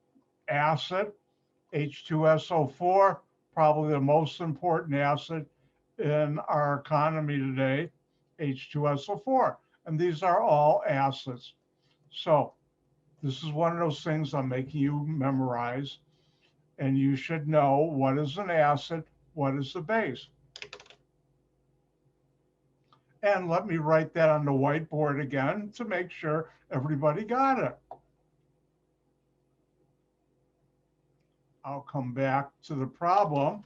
H2SO4, probably the most important acid in our economy today, H2SO4. And these are all acids. So this is one of those things I'm making you memorize. And you should know what is an acid, what is the base. And let me write that on the whiteboard again to make sure everybody got it. I'll come back to the problem.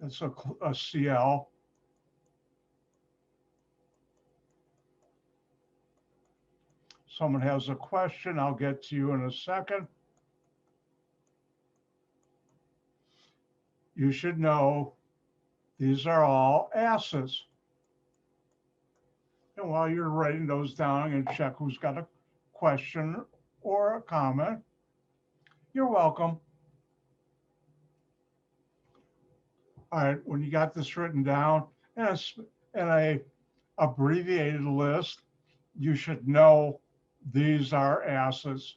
It's a Cl. Someone has a question, I'll get to you in a second. You should know these are all acids. And while you're writing those down and check who's got a question or a comment, you're welcome. All right, when you got this written down and a abbreviated list, you should know these are acids.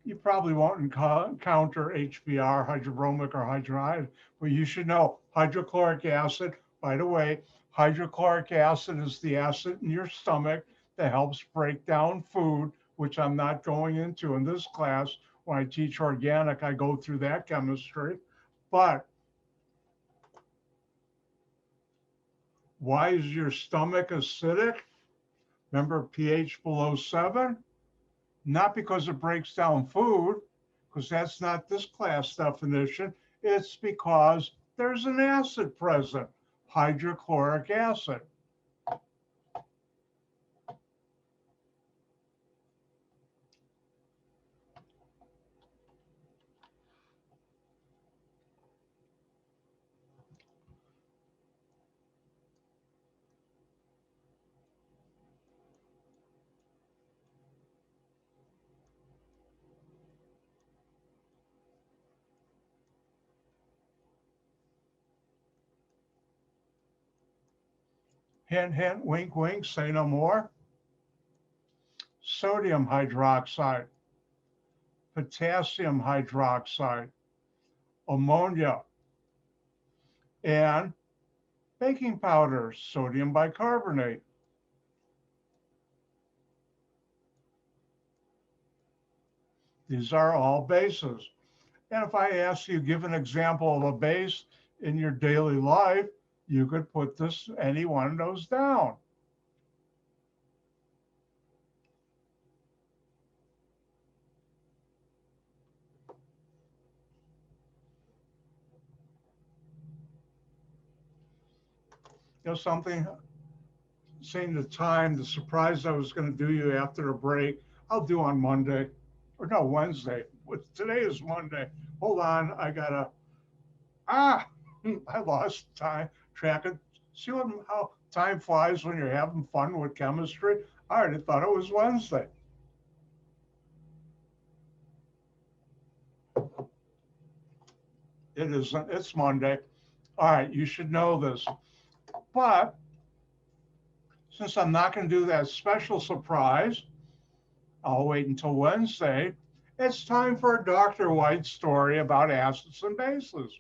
You probably won't encounter HBr, hydrobromic or hydroxide, but you should know hydrochloric acid. By the way, hydrochloric acid is the acid in your stomach that helps break down food, which I'm not going into in this class. When I teach organic, I go through that chemistry. But why is your stomach acidic? Remember pH below 7? Not because it breaks down food, because that's not this class definition. It's because there's an acid present, hydrochloric acid. Hint, hint, wink, wink, say no more. Sodium hydroxide, potassium hydroxide, ammonia, and baking powder, sodium bicarbonate. These are all bases. And if I ask you, give an example of a base in your daily life, you could put this, any one of those down. You know, something, seeing the time, the surprise I was going to do you after the break, I'll do on Monday, or no, Wednesday. Today is Monday. Hold on, I gotta, ah, I lost time, track it. See what, how time flies when you're having fun with chemistry? I already thought it was Wednesday. It isn't, it's Monday. All right, you should know this. But since I'm not going to do that special surprise, I'll wait until Wednesday. It's time for a Dr. White story about acids and bases.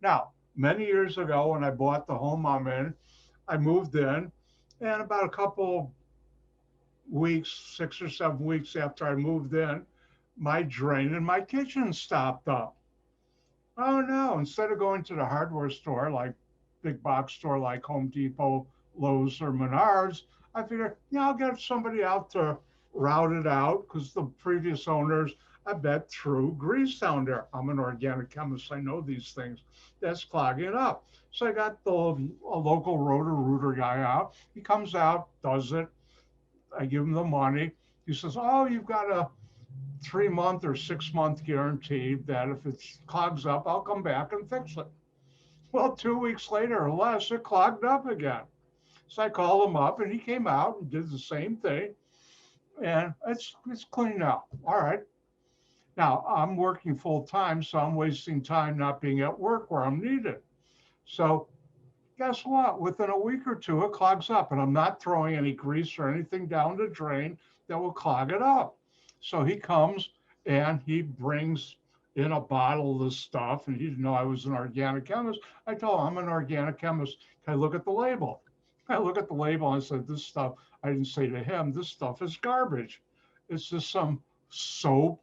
Now, many years ago, when I bought the home I'm in, I moved in, and about a couple weeks, 6 or 7 weeks after I moved in, my drain in my kitchen stopped up. Oh no, instead of going to the hardware store, like big box store like Home Depot, Lowe's, or Menards, I figured, yeah, I'll get somebody out to route it out because the previous owners, I bet, threw grease down there. I'm an organic chemist. I know these things. That's clogging it up. So I got a local rotor rooter guy out. He comes out, does it. I give him the money. He says, oh, you've got a 3 month or 6 month guarantee that if it clogs up, I'll come back and fix it. Well, 2 weeks later or less, it clogged up again. So I called him up and he came out and did the same thing. And it's clean now. All right. Now I'm working full time, so I'm wasting time not being at work where I'm needed. So guess what? Within a week or two, it clogs up, and I'm not throwing any grease or anything down the drain that will clog it up. So he comes and he brings in a bottle of this stuff, and he didn't know I was an organic chemist. I told him I'm an organic chemist. Can I look at the label? I look at the label and I said, this stuff, I didn't say to him, this stuff is garbage. It's just some soap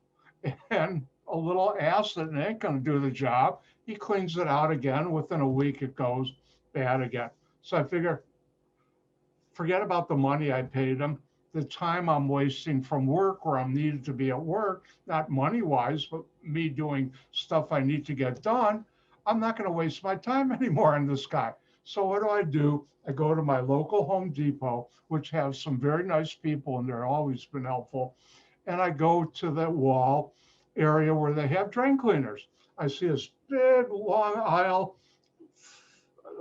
and a little acid, and it ain't going to do the job. He cleans it out again. Within a week, it goes bad again. So I figure, forget about the money I paid him, the time I'm wasting from work where I'm needed to be at work, not money wise, but me doing stuff I need to get done. I'm not going to waste my time anymore on this guy. So what do? I go to my local Home Depot, which has some very nice people and they're always been helpful. And I go to the wall area where they have drain cleaners. I see this big long aisle,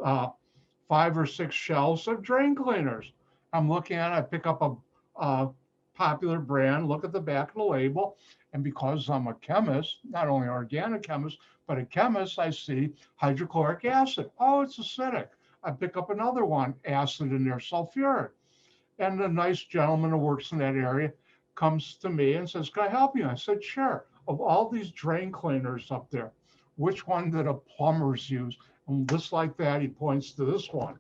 uh, 5 or 6 shelves of drain cleaners. I'm looking at it, I pick up a popular brand, look at the back of the label, and because I'm a chemist, not only an organic chemist, but a chemist, I see hydrochloric acid. Oh, it's acidic. I pick up another one, acid in there, sulfuric. And the nice gentleman who works in that area comes to me and says, can I help you? I said, sure. Of all these drain cleaners up there, which one did a plumbers use? And just like that, he points to this one.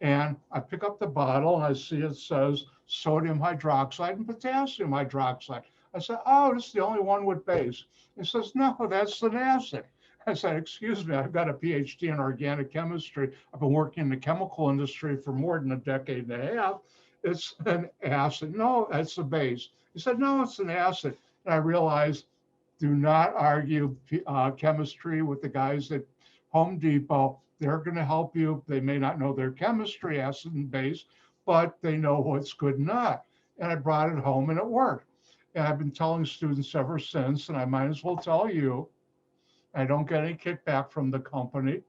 And I pick up the bottle and I see it says sodium hydroxide and potassium hydroxide. I said, oh, this is the only one with base. He says, no, that's an acid. I said, excuse me, I've got a PhD in organic chemistry. I've been working in the chemical industry for more than a decade and a half. It's an acid. No, that's a base. He said, no, it's an acid. And I realized, do not argue chemistry with the guys at Home Depot. They're going to help you. They may not know their chemistry, acid and base, but they know what's good and not. And I brought it home and it worked. And I've been telling students ever since, and I might as well tell you, I don't get any kickback from the company.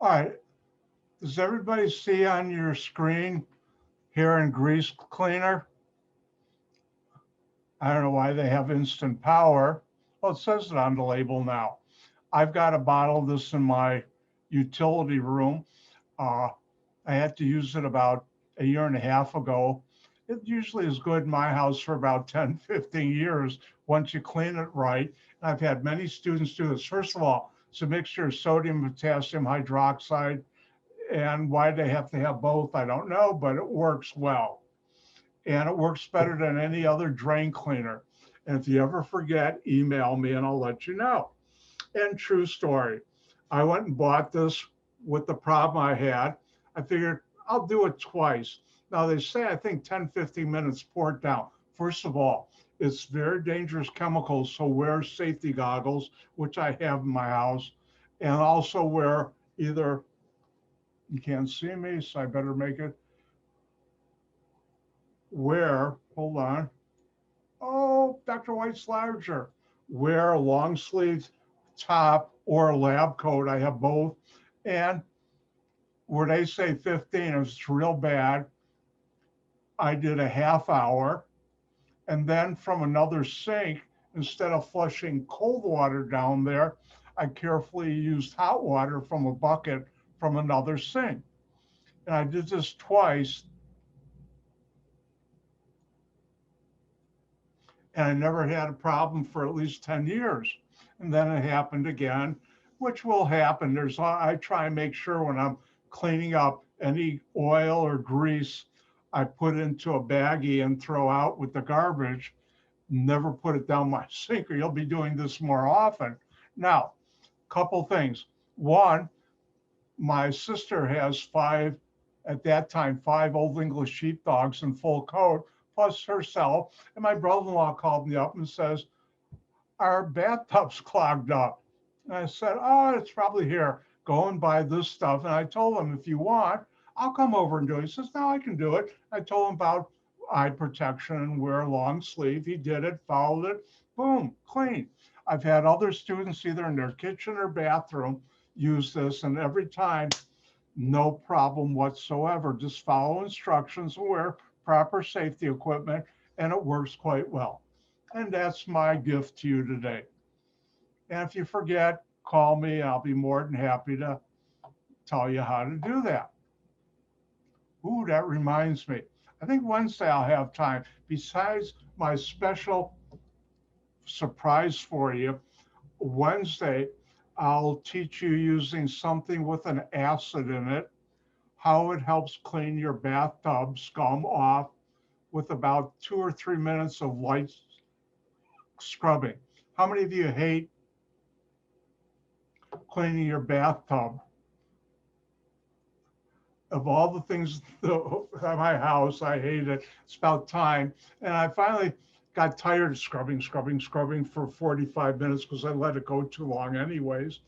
All right, does everybody see on your screen here in grease cleaner? I don't know why they have instant power. Well, it says it on the label now. I've got a bottle of this in my utility room. Uh, I had to use it about a year and a half ago. It usually is good in my house for about 10, 15 years once you clean it right. And I've had many students do this. First of all, it's a mixture of sodium and potassium hydroxide. And why they have to have both, I don't know, but it works well. And it works better than any other drain cleaner. And if you ever forget, email me and I'll let you know. And true story, I went and bought this with the problem I had. I figured I'll do it twice. Now they say I think 10, 15 minutes, pour it down. First of all, it's very dangerous chemicals, so wear safety goggles, which I have in my house, and also wear either, you can't see me, so I better make it, wear, hold on, oh, Dr. White's larger, wear a long sleeve top or a lab coat. I have both. And where they say 15, if it's real bad, I did a half hour. And then from another sink, instead of flushing cold water down there, I carefully used hot water from a bucket from another sink. And I did this twice, and I never had a problem for at least 10 years. And then it happened again, which will happen. I try and make sure when I'm cleaning up any oil or grease, I put into a baggie and throw out with the garbage. Never put it down my sink, or you'll be doing this more often. Now, couple things. One, my sister has at that time, five Old English sheepdogs in full coat, plus herself. And my brother-in-law called me up and says, our bathtub's clogged up. And I said, oh, it's probably here. Go and buy this stuff. And I told him, if you want, I'll come over and do it. He says, no, I can do it. I told him about eye protection and wear a long sleeve. He did it, followed it, boom, clean. I've had other students either in their kitchen or bathroom use this, and every time, no problem whatsoever. Just follow instructions and wear proper safety equipment, and it works quite well. And that's my gift to you today. And if you forget, call me. I'll be more than happy to tell you how to do that. Ooh, that reminds me. I think Wednesday I'll have time. Besides my special surprise for you, Wednesday I'll teach you using something with an acid in it, how it helps clean your bathtub scum off with about 2 or 3 minutes of light scrubbing. How many of you hate cleaning your bathtub? Of all the things at my house, I hate it. It's about time. And I finally got tired of scrubbing for 45 minutes because I let it go too long anyways.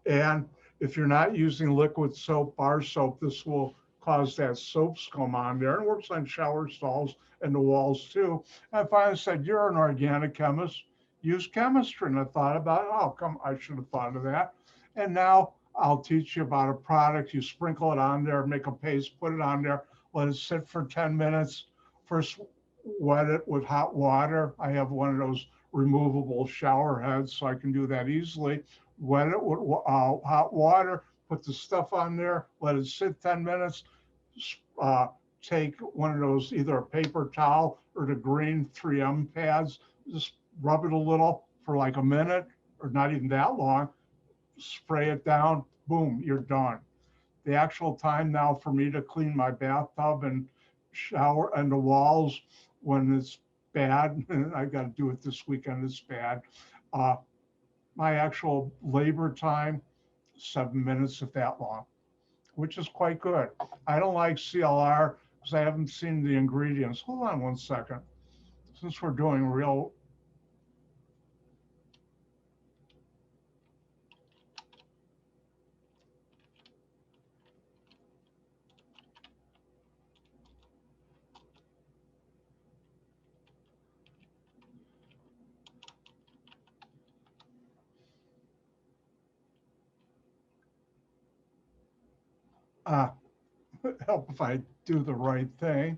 And if you're not using liquid soap, bar soap, this will cause that soap scum on there. And it works on shower stalls and the walls too. And I finally said, you're an organic chemist, use chemistry. And I thought about, oh, come, I should have thought of that. And now I'll teach you about a product. You sprinkle it on there, make a paste, put it on there, let it sit for 10 minutes. First, wet it with hot water. I have one of those removable shower heads, so I can do that easily. Wet it with hot water, put the stuff on there, let it sit 10 minutes. Take one of those, either a paper towel or the green 3M pads, just rub it a little for like a minute or not even that long, spray it down, boom, you're done. The actual time now for me to clean my bathtub and shower and the walls when it's bad, I got to do it this weekend, it's bad. My actual labor time, 7 minutes if that long, which is quite good. I don't like CLR because I haven't seen the ingredients. Hold on one second. Since we're doing real, uh, help if I do the right thing.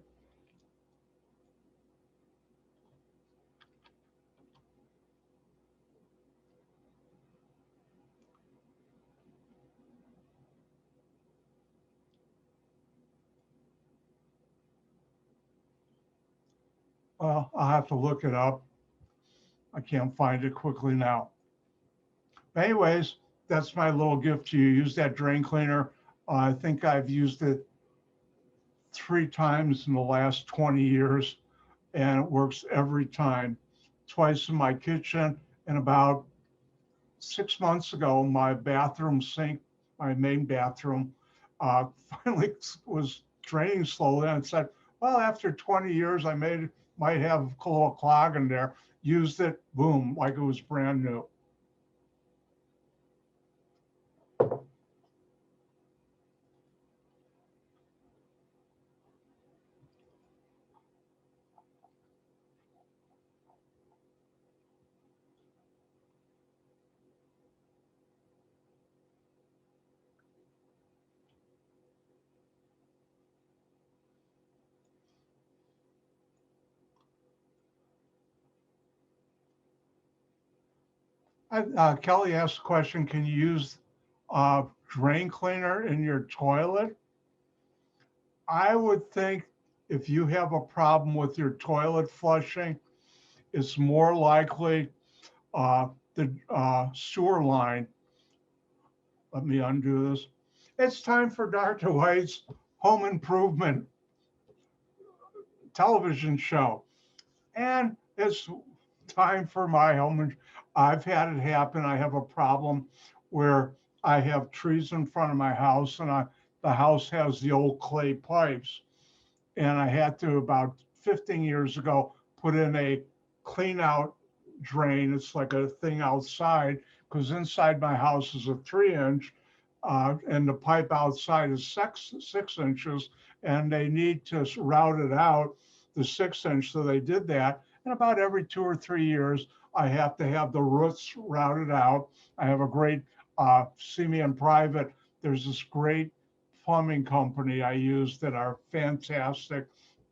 Well, I'll have to look it up. I can't find it quickly now. But anyways, that's my little gift to you. Use that drain cleaner. I think I've used it 3 times in the last 20 years, and it works every time. Twice in my kitchen, and about 6 months ago, my bathroom sink, my main bathroom, finally was draining slowly. And I said, well, after 20 years, might have a little clog in there. Used it, boom, like it was brand new. Kelly asked a question, can you use drain cleaner in your toilet? I would think if you have a problem with your toilet flushing, it's more likely the sewer line. Let me undo this. It's time for Dr. White's home improvement television show. And it's time for my home. I've had it happen. I have a problem where I have trees in front of my house, and the house has the old clay pipes. And I had to, about 15 years ago, put in a clean out drain. It's like a thing outside, because inside my house is a 3 inch, and the pipe outside is 6 inches, and they need to route it out the 6 inch. So they did that. And about every 2 or 3 years, I have to have the roots routed out. I have a great, see me in private. There's this great plumbing company I use that are fantastic.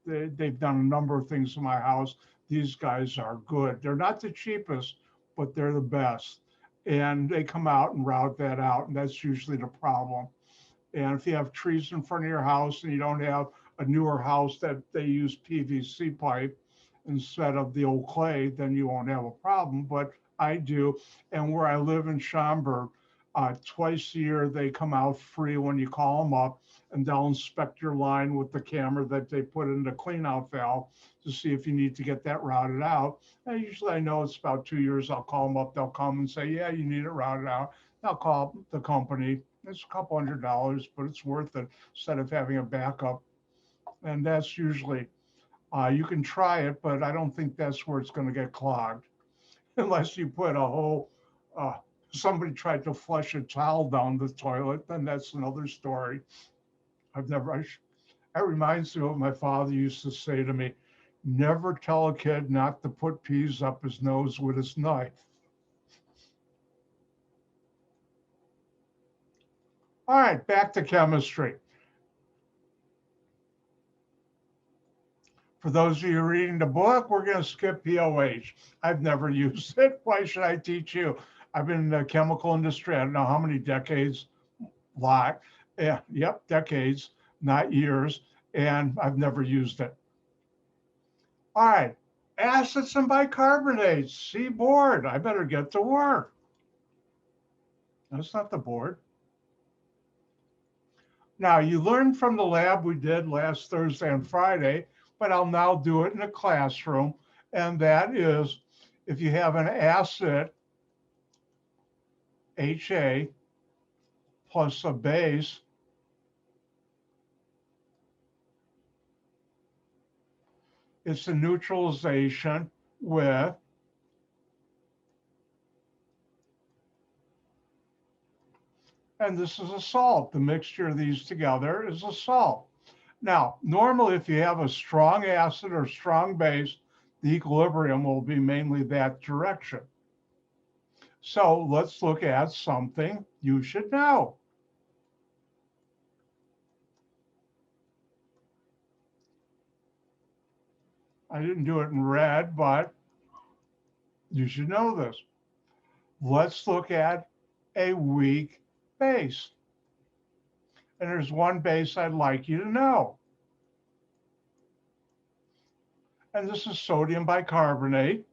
They've done a number of things in my house. These guys are good. They're not the cheapest, but they're the best. And they come out and route that out. And that's usually the problem. And if you have trees in front of your house and you don't have a newer house that they use PVC pipe instead of the old clay, then you won't have a problem. But I do. And where I live in Schaumburg, twice a year they come out free when you call them up, and they'll inspect your line with the camera that they put in the clean out valve to see if you need to get that routed out. And usually I know it's about 2 years. I'll call them up. They'll come and say, yeah, you need it routed out. I'll call the company. It's a couple $100, but it's worth it instead of having a backup. And that's usually, you can try it, but I don't think that's where it's going to get clogged unless you put a whole, somebody tried to flush a towel down the toilet, then that's another story. I've never, that reminds me of what my father used to say to me, never tell a kid not to put peas up his nose with his knife. All right, back to chemistry. For those of you reading the book, we're going to skip POH. I've never used it. Why should I teach you? I've been in the chemical industry, I don't know how many decades, lot. Yeah, yep, decades, not years, and I've never used it. All right, acids and bicarbonates, see board. I better get to work. That's not the board. Now, you learned from the lab we did last Thursday and Friday, but I'll now do it in a classroom. And that is, if you have an acid, HA, plus a base, it's a neutralization with and this is a salt. The mixture of these together is a salt. Now, normally if you have a strong acid or strong base, the equilibrium will be mainly that direction. So let's look at something you should know. I didn't do it in red, but you should know this. Let's look at a weak base. And there's one base I'd like you to know. And this is sodium bicarbonate.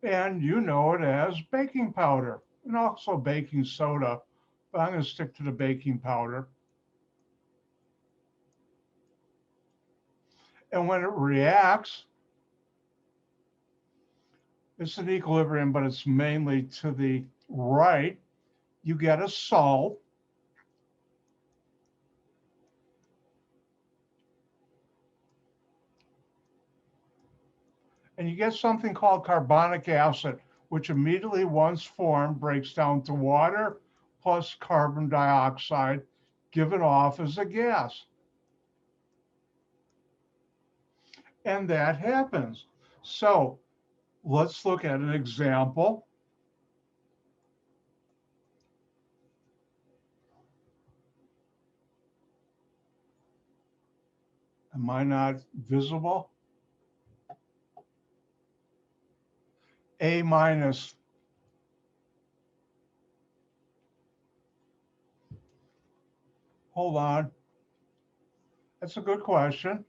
And you know it as baking powder and also baking soda, but I'm going to stick to the baking powder. And when it reacts, it's an equilibrium, but it's mainly to the right. You get a salt. And you get something called carbonic acid, which immediately, once formed, breaks down to water plus carbon dioxide, given off as a gas. And that happens. So let's look at an example. Am I not visible? A minus. Hold on. That's a good question.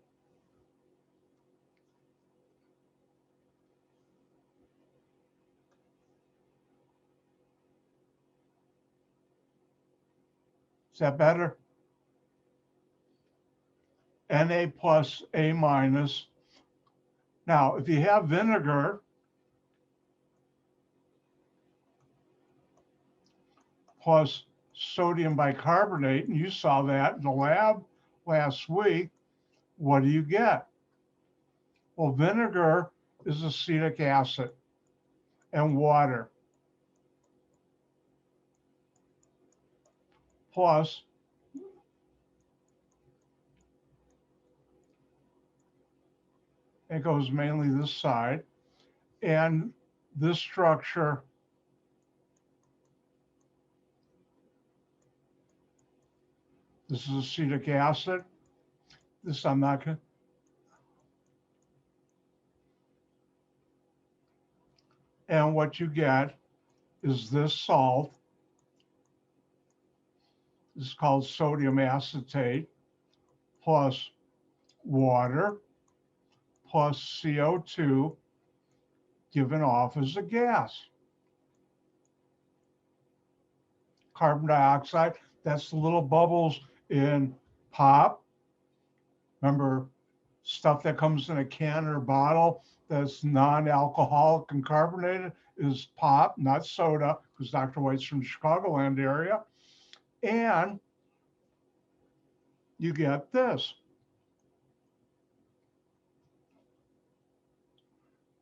Is that better? Na plus A minus. Now, if you have vinegar plus sodium bicarbonate, and you saw that in the lab last week, what do you get? Well, vinegar is acetic acid and water plus it goes mainly this side, and this structure this is acetic acid. This I'm not going to. And what you get is this salt. This is called sodium acetate plus water plus CO2 given off as a gas. Carbon dioxide, that's the little bubbles in pop. Remember, stuff that comes in a can or bottle that's non-alcoholic and carbonated is pop, not soda, because Dr. White's from the Chicagoland area. And you get this.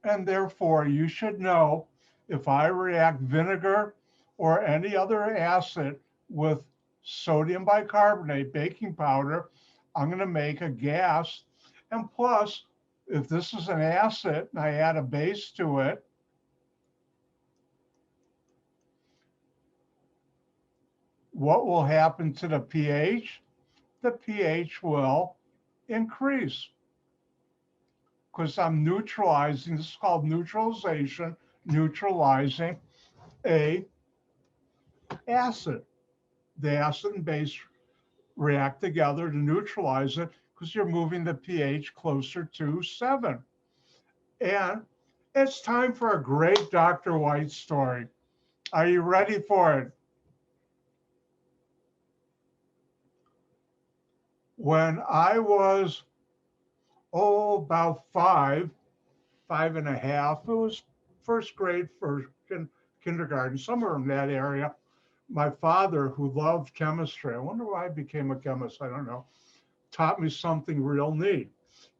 And therefore, you should know if I react vinegar or any other acid with sodium bicarbonate, baking powder, I'm going to make a gas. And plus, if this is an acid and I add a base to it, what will happen to the pH? The pH will increase because I'm neutralizing, this is called neutralization, neutralizing a acid. The acid and base react together to neutralize it because you're moving the pH closer to 7. And it's time for a great Dr. White story. Are you ready for it? When I was, about 5.5, it was first grade, first kindergarten, somewhere in that area. My father, who loved chemistry, I wonder why I became a chemist, I don't know, taught me something real neat.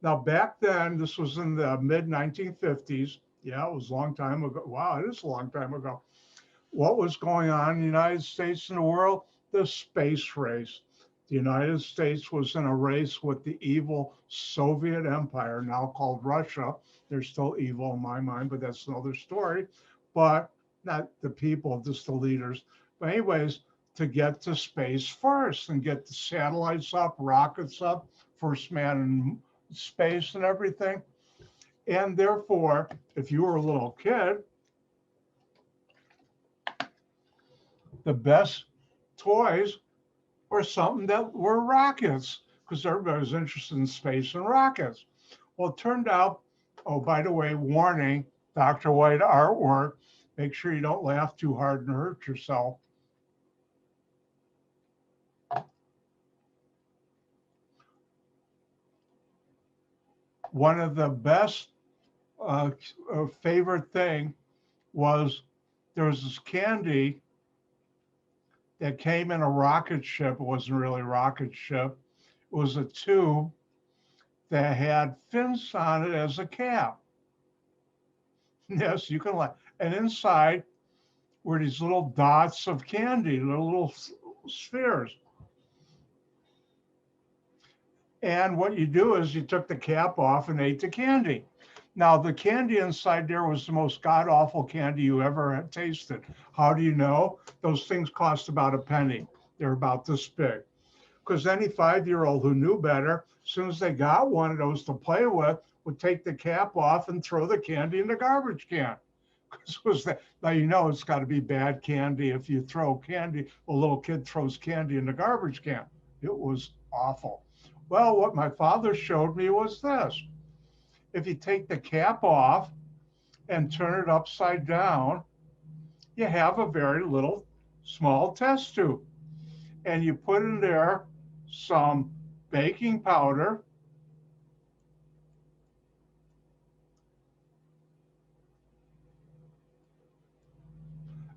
Now, back then, this was in the mid 1950s. Yeah, it was a long time ago. Wow, it is a long time ago. What was going on in the United States and the world? The space race. The United States was in a race with the evil Soviet Empire, now called Russia. They're still evil in my mind, but that's another story. But not the people, just the leaders. But anyways, to get to space first and get the satellites up, rockets up, first man in space and everything. And therefore, if you were a little kid, the best toys were something that were rockets, because everybody was interested in space and rockets. Well, it turned out, oh, by the way, warning, Dr. White artwork, make sure you don't laugh too hard and hurt yourself. One of the best favorite thing was there was this candy that came in a rocket ship. It wasn't really a rocket ship. It was a tube that had fins on it as a cap. Yes, you can laugh. And inside were these little dots of candy, little spheres. And what you do is you took the cap off and ate the candy. Now, the candy inside there was the most god-awful candy you ever had tasted. How do you know? Those things cost about a penny. They're about this big. Because any 5-year-old who knew better, as soon as they got one of those to play with, would take the cap off and throw the candy in the garbage can. Was that, now you know it's got to be bad candy if you throw candy, a little kid throws candy in the garbage can. It was awful. Well, what my father showed me was this. If you take the cap off and turn it upside down, you have a very little small test tube. And you put in there some baking powder,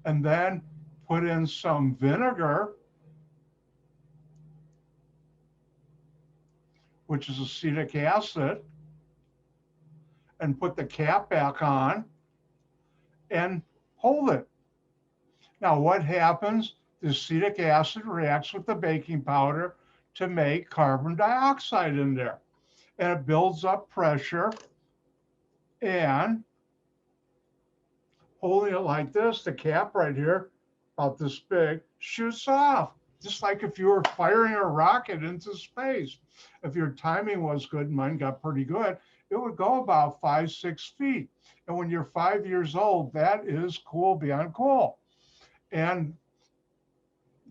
and then put in some vinegar, which is acetic acid, and put the cap back on and hold it. Now, what happens? The acetic acid reacts with the baking powder to make carbon dioxide in there. And it builds up pressure, and holding it like this, the cap right here, about this big, shoots off. Just like if you were firing a rocket into space. If your timing was good, mine got pretty good, it would go about 5-6 feet. And when you're 5 years old, that is cool beyond cool. And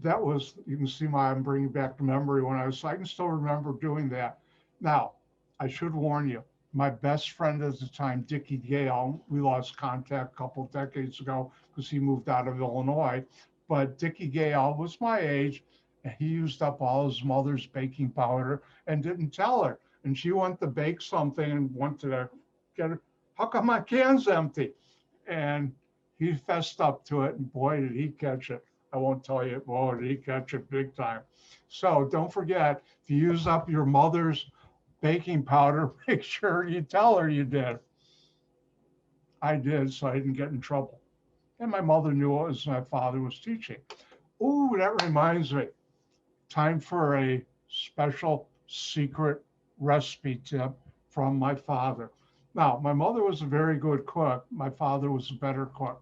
that was, you can see I'm bringing back the memory when I can still remember doing that. Now, I should warn you, my best friend at the time, Dickie Gale, we lost contact a couple of decades ago because he moved out of Illinois. But Dickie Gale was my age, and he used up all his mother's baking powder and didn't tell her. And she went to bake something and wanted to get it. How come my can's empty? And he fessed up to it, and boy, did he catch it. I won't tell you, boy, did he catch it big time. So don't forget, if you use up your mother's baking powder, make sure you tell her you did. I did, so I didn't get in trouble. And my mother knew it was my father was teaching. Ooh, that reminds me. Time for a special secret recipe tip from my father. Now, my mother was a very good cook. My father was a better cook.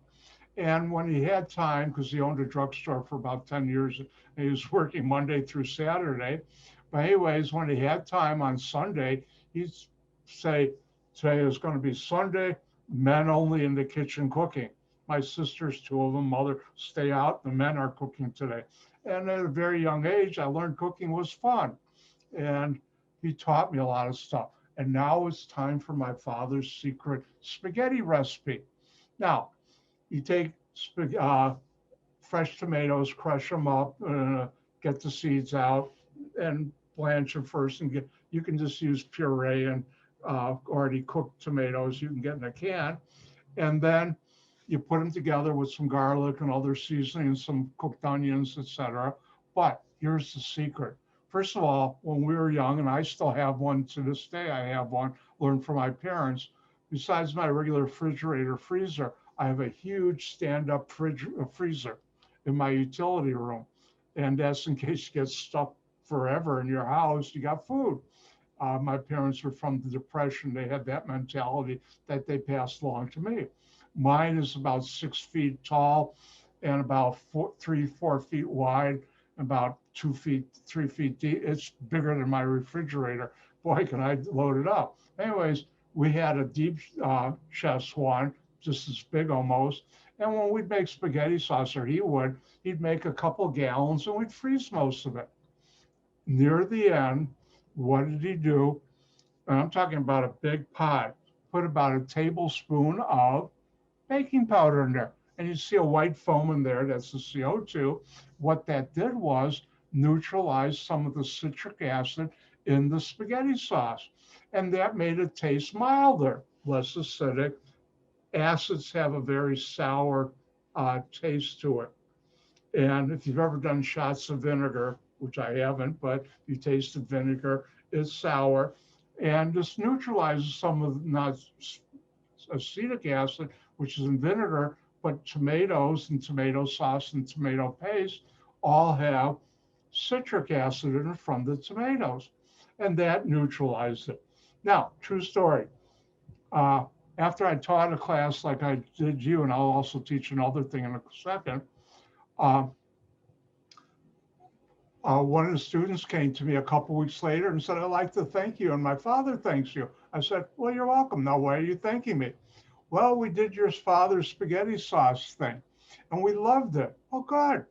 And when he had time, because he owned a drugstore for about 10 years, and he was working Monday through Saturday. But anyways, when he had time on Sunday, he'd say, today is going to be Sunday, men only in the kitchen cooking. My sisters, 2 of them, mother, stay out, the men are cooking today. And at a very young age, I learned cooking was fun. And he taught me a lot of stuff. And now it's time for my father's secret spaghetti recipe. Now, you take fresh tomatoes, crush them up, get the seeds out, and blanch them first. And you can just use puree and already cooked tomatoes you can get in a can. And then you put them together with some garlic and other seasonings, some cooked onions, etc. But here's the secret. First of all, when we were young, and I still have one to this day, I have one learned from my parents. Besides my regular refrigerator freezer, I have a huge stand-up freezer in my utility room. And that's in case you get stuck forever in your house, you got food. My parents were from the Depression. They had that mentality that they passed along to me. Mine is about 6 feet tall and about 4 feet wide, about 2 feet, 3 feet deep. It's bigger than my refrigerator. Boy, can I load it up. Anyways, we had a deep chest one, just as big almost. And when we'd make spaghetti sauce, or he'd make a couple gallons and we'd freeze most of it. Near the end, what did he do? And I'm talking about a big pot. Put about a tablespoon of baking powder in there. And you see a white foam in there, that's the CO2. What that did was neutralize some of the citric acid in the spaghetti sauce. And that made it taste milder, less acidic. Acids have a very sour taste to it. And if you've ever done shots of vinegar, which I haven't, but you tasted vinegar, it's sour. And this neutralizes some of not acetic acid, which is in vinegar, but tomatoes and tomato sauce and tomato paste all have citric acid in it from the tomatoes. And that neutralized it. Now, true story. Uh, After I taught a class like I did you, and I'll also teach another thing in a second, uh, one of the students came to me a couple weeks later and said, I'd like to thank you, and my father thanks you. I said, well, you're welcome. Now, why are you thanking me? Well, we did your father's spaghetti sauce thing, and we loved it. Oh, good.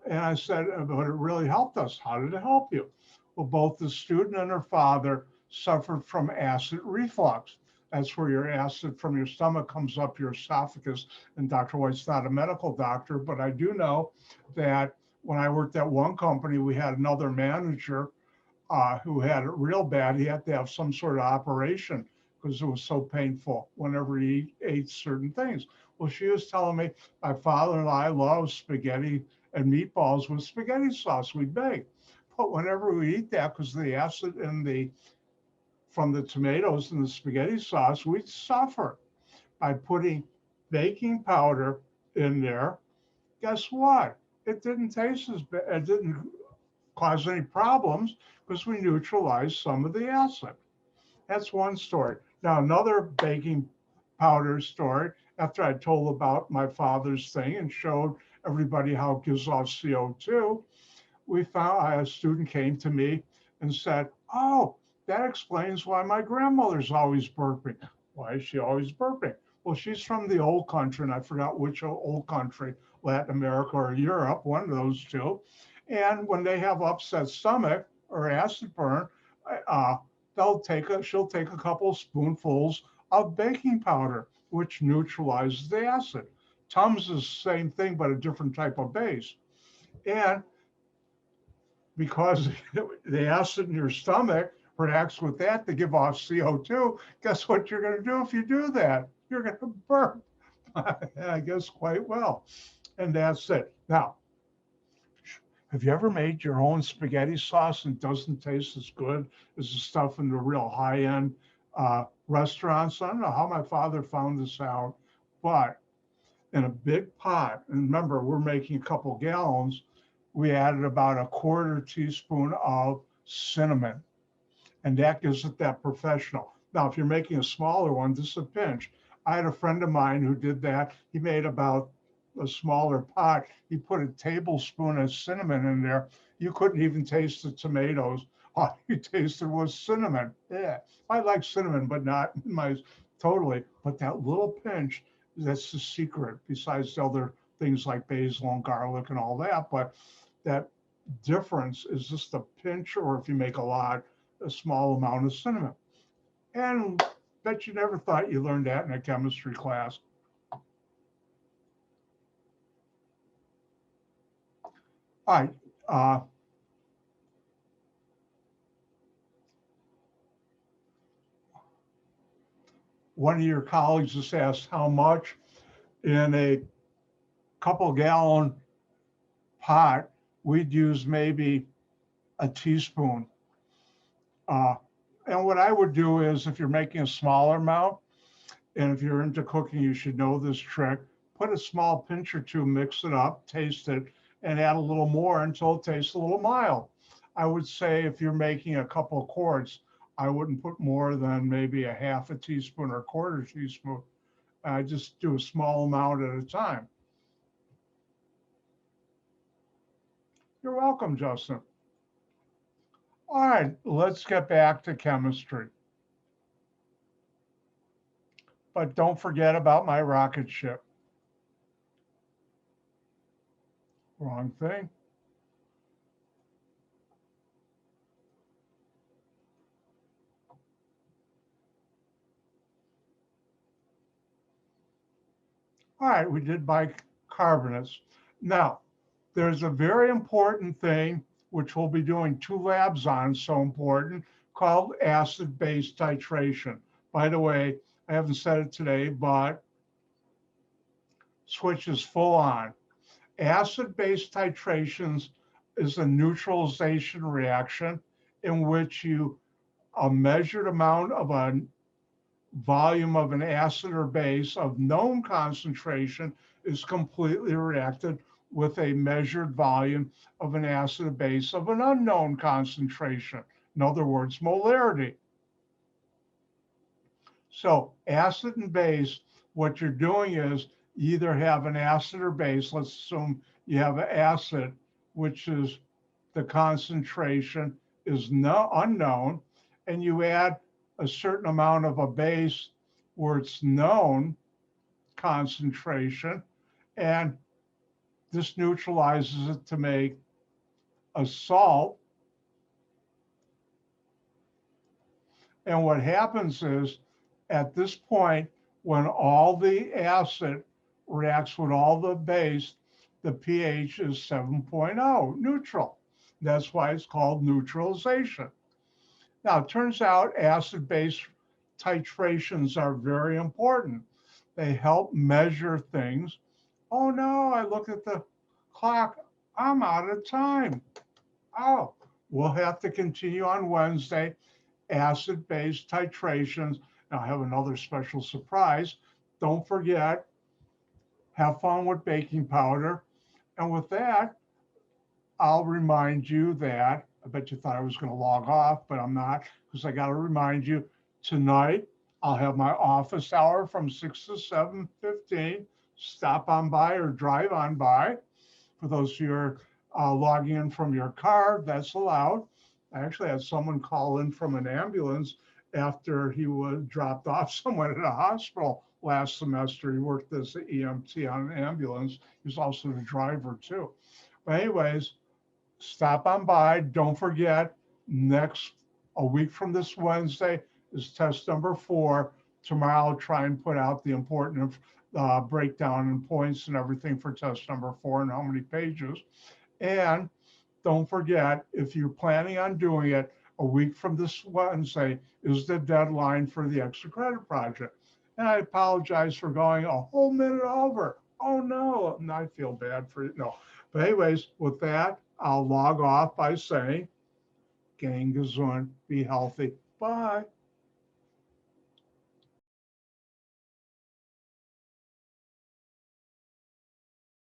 And I said, but it really helped us. How did it help you? Well, both the student and her father suffered from acid reflux. That's where your acid from your stomach comes up your esophagus. And Dr. White's not a medical doctor, but I do know that when I worked at one company, we had another manager who had it real bad. He had to have some sort of operation because it was so painful whenever he ate certain things. Well, she was telling me my father and I love spaghetti and meatballs with spaghetti sauce we bake. But whenever we eat that, because of the acid from the tomatoes and the spaghetti sauce, we suffer. By putting baking powder in there, guess what? It didn't taste as bad. It didn't cause any problems because we neutralized some of the acid. That's one story. Now, another baking powder story, after I told about my father's thing and showed everybody how it gives off CO2, we found a student came to me and said, oh, that explains why my grandmother's always burping. Why is she always burping? Well, she's from the old country, and I forgot which old country, Latin America or Europe, one of those two. And when they have upset stomach or acid burn, she'll take a couple spoonfuls of baking powder, which neutralizes the acid. Tums is the same thing, but a different type of base. And because the acid in your stomach reacts with that to give off CO2, guess what you're going to do if you do that? You're going to burp, I guess, quite well. And that's it. Now, have you ever made your own spaghetti sauce and it doesn't taste as good as the stuff in the real high-end restaurants? I don't know how my father found this out, but in a big pot, and remember, we're making a couple gallons, we added about a quarter teaspoon of cinnamon, and that gives it that professional. Now, if you're making a smaller one, this is a pinch. I had a friend of mine who did that. He made about a smaller pot. He put a tablespoon of cinnamon in there. You couldn't even taste the tomatoes. All you tasted was cinnamon. Yeah, I like cinnamon, but not totally. But that little pinch, that's the secret, besides the other things like basil and garlic and all that. But that difference is just a pinch, or if you make a small amount of cinnamon. And bet you never thought you learned that in a chemistry class. All right. One of your colleagues just asked how much in a couple gallon pot. We'd use maybe a teaspoon. And what I would do is, if you're making a smaller amount, and if you're into cooking, you should know this trick, put a small pinch or two, mix it up, taste it, and add a little more until it tastes a little mild. I would say if you're making a couple of quarts, I wouldn't put more than maybe a half a teaspoon or a quarter teaspoon. I just do a small amount at a time. You're welcome, Justin. All right, let's get back to chemistry. But don't forget about my rocket ship. Wrong thing. All right, we did bicarbonates. Now, there's a very important thing which we'll be doing 2 labs on, so important, called acid-base titration. By the way, I haven't said it today, but switch is full on. Acid-base titrations is a neutralization reaction in which a measured amount of a volume of an acid or base of known concentration is completely reacted with a measured volume of an acid or base of an unknown concentration. In other words, molarity. So acid and base, what you're doing is you either have an acid or base. Let's assume you have an acid, which is the concentration is unknown, and you add a certain amount of a base where it's known concentration, and this neutralizes it to make a salt. And what happens is at this point, when all the acid reacts with all the base, the pH is 7.0, neutral. That's why it's called neutralization. Now, it turns out acid-base titrations are very important. They help measure things. Oh no, I look at the clock, I'm out of time. Oh, we'll have to continue on Wednesday, acid-base titrations. Now I have another special surprise. Don't forget, have fun with baking powder. And with that, I'll remind you that, I bet you thought I was going to log off, but I'm not, because I got to remind you, tonight I'll have my office hour from 6 to 7:15. Stop on by or drive on by. For those who are logging in from your car, that's allowed. I actually had someone call in from an ambulance after he was dropped off someone at a hospital last semester. He worked as an EMT on an ambulance. He was also the driver too. But anyways, stop on by. Don't forget, a week from this Wednesday is test number 4. Tomorrow I'll try and put out the important breakdown and points and everything for test number 4 and how many pages. And don't forget, if you're planning on doing it, a week from this Wednesday is the deadline for the extra credit project. And I apologize for going a whole minute over. Oh no, and I feel bad for you. No. But anyways, with that, I'll log off by saying, Gang gesund, be healthy. Bye.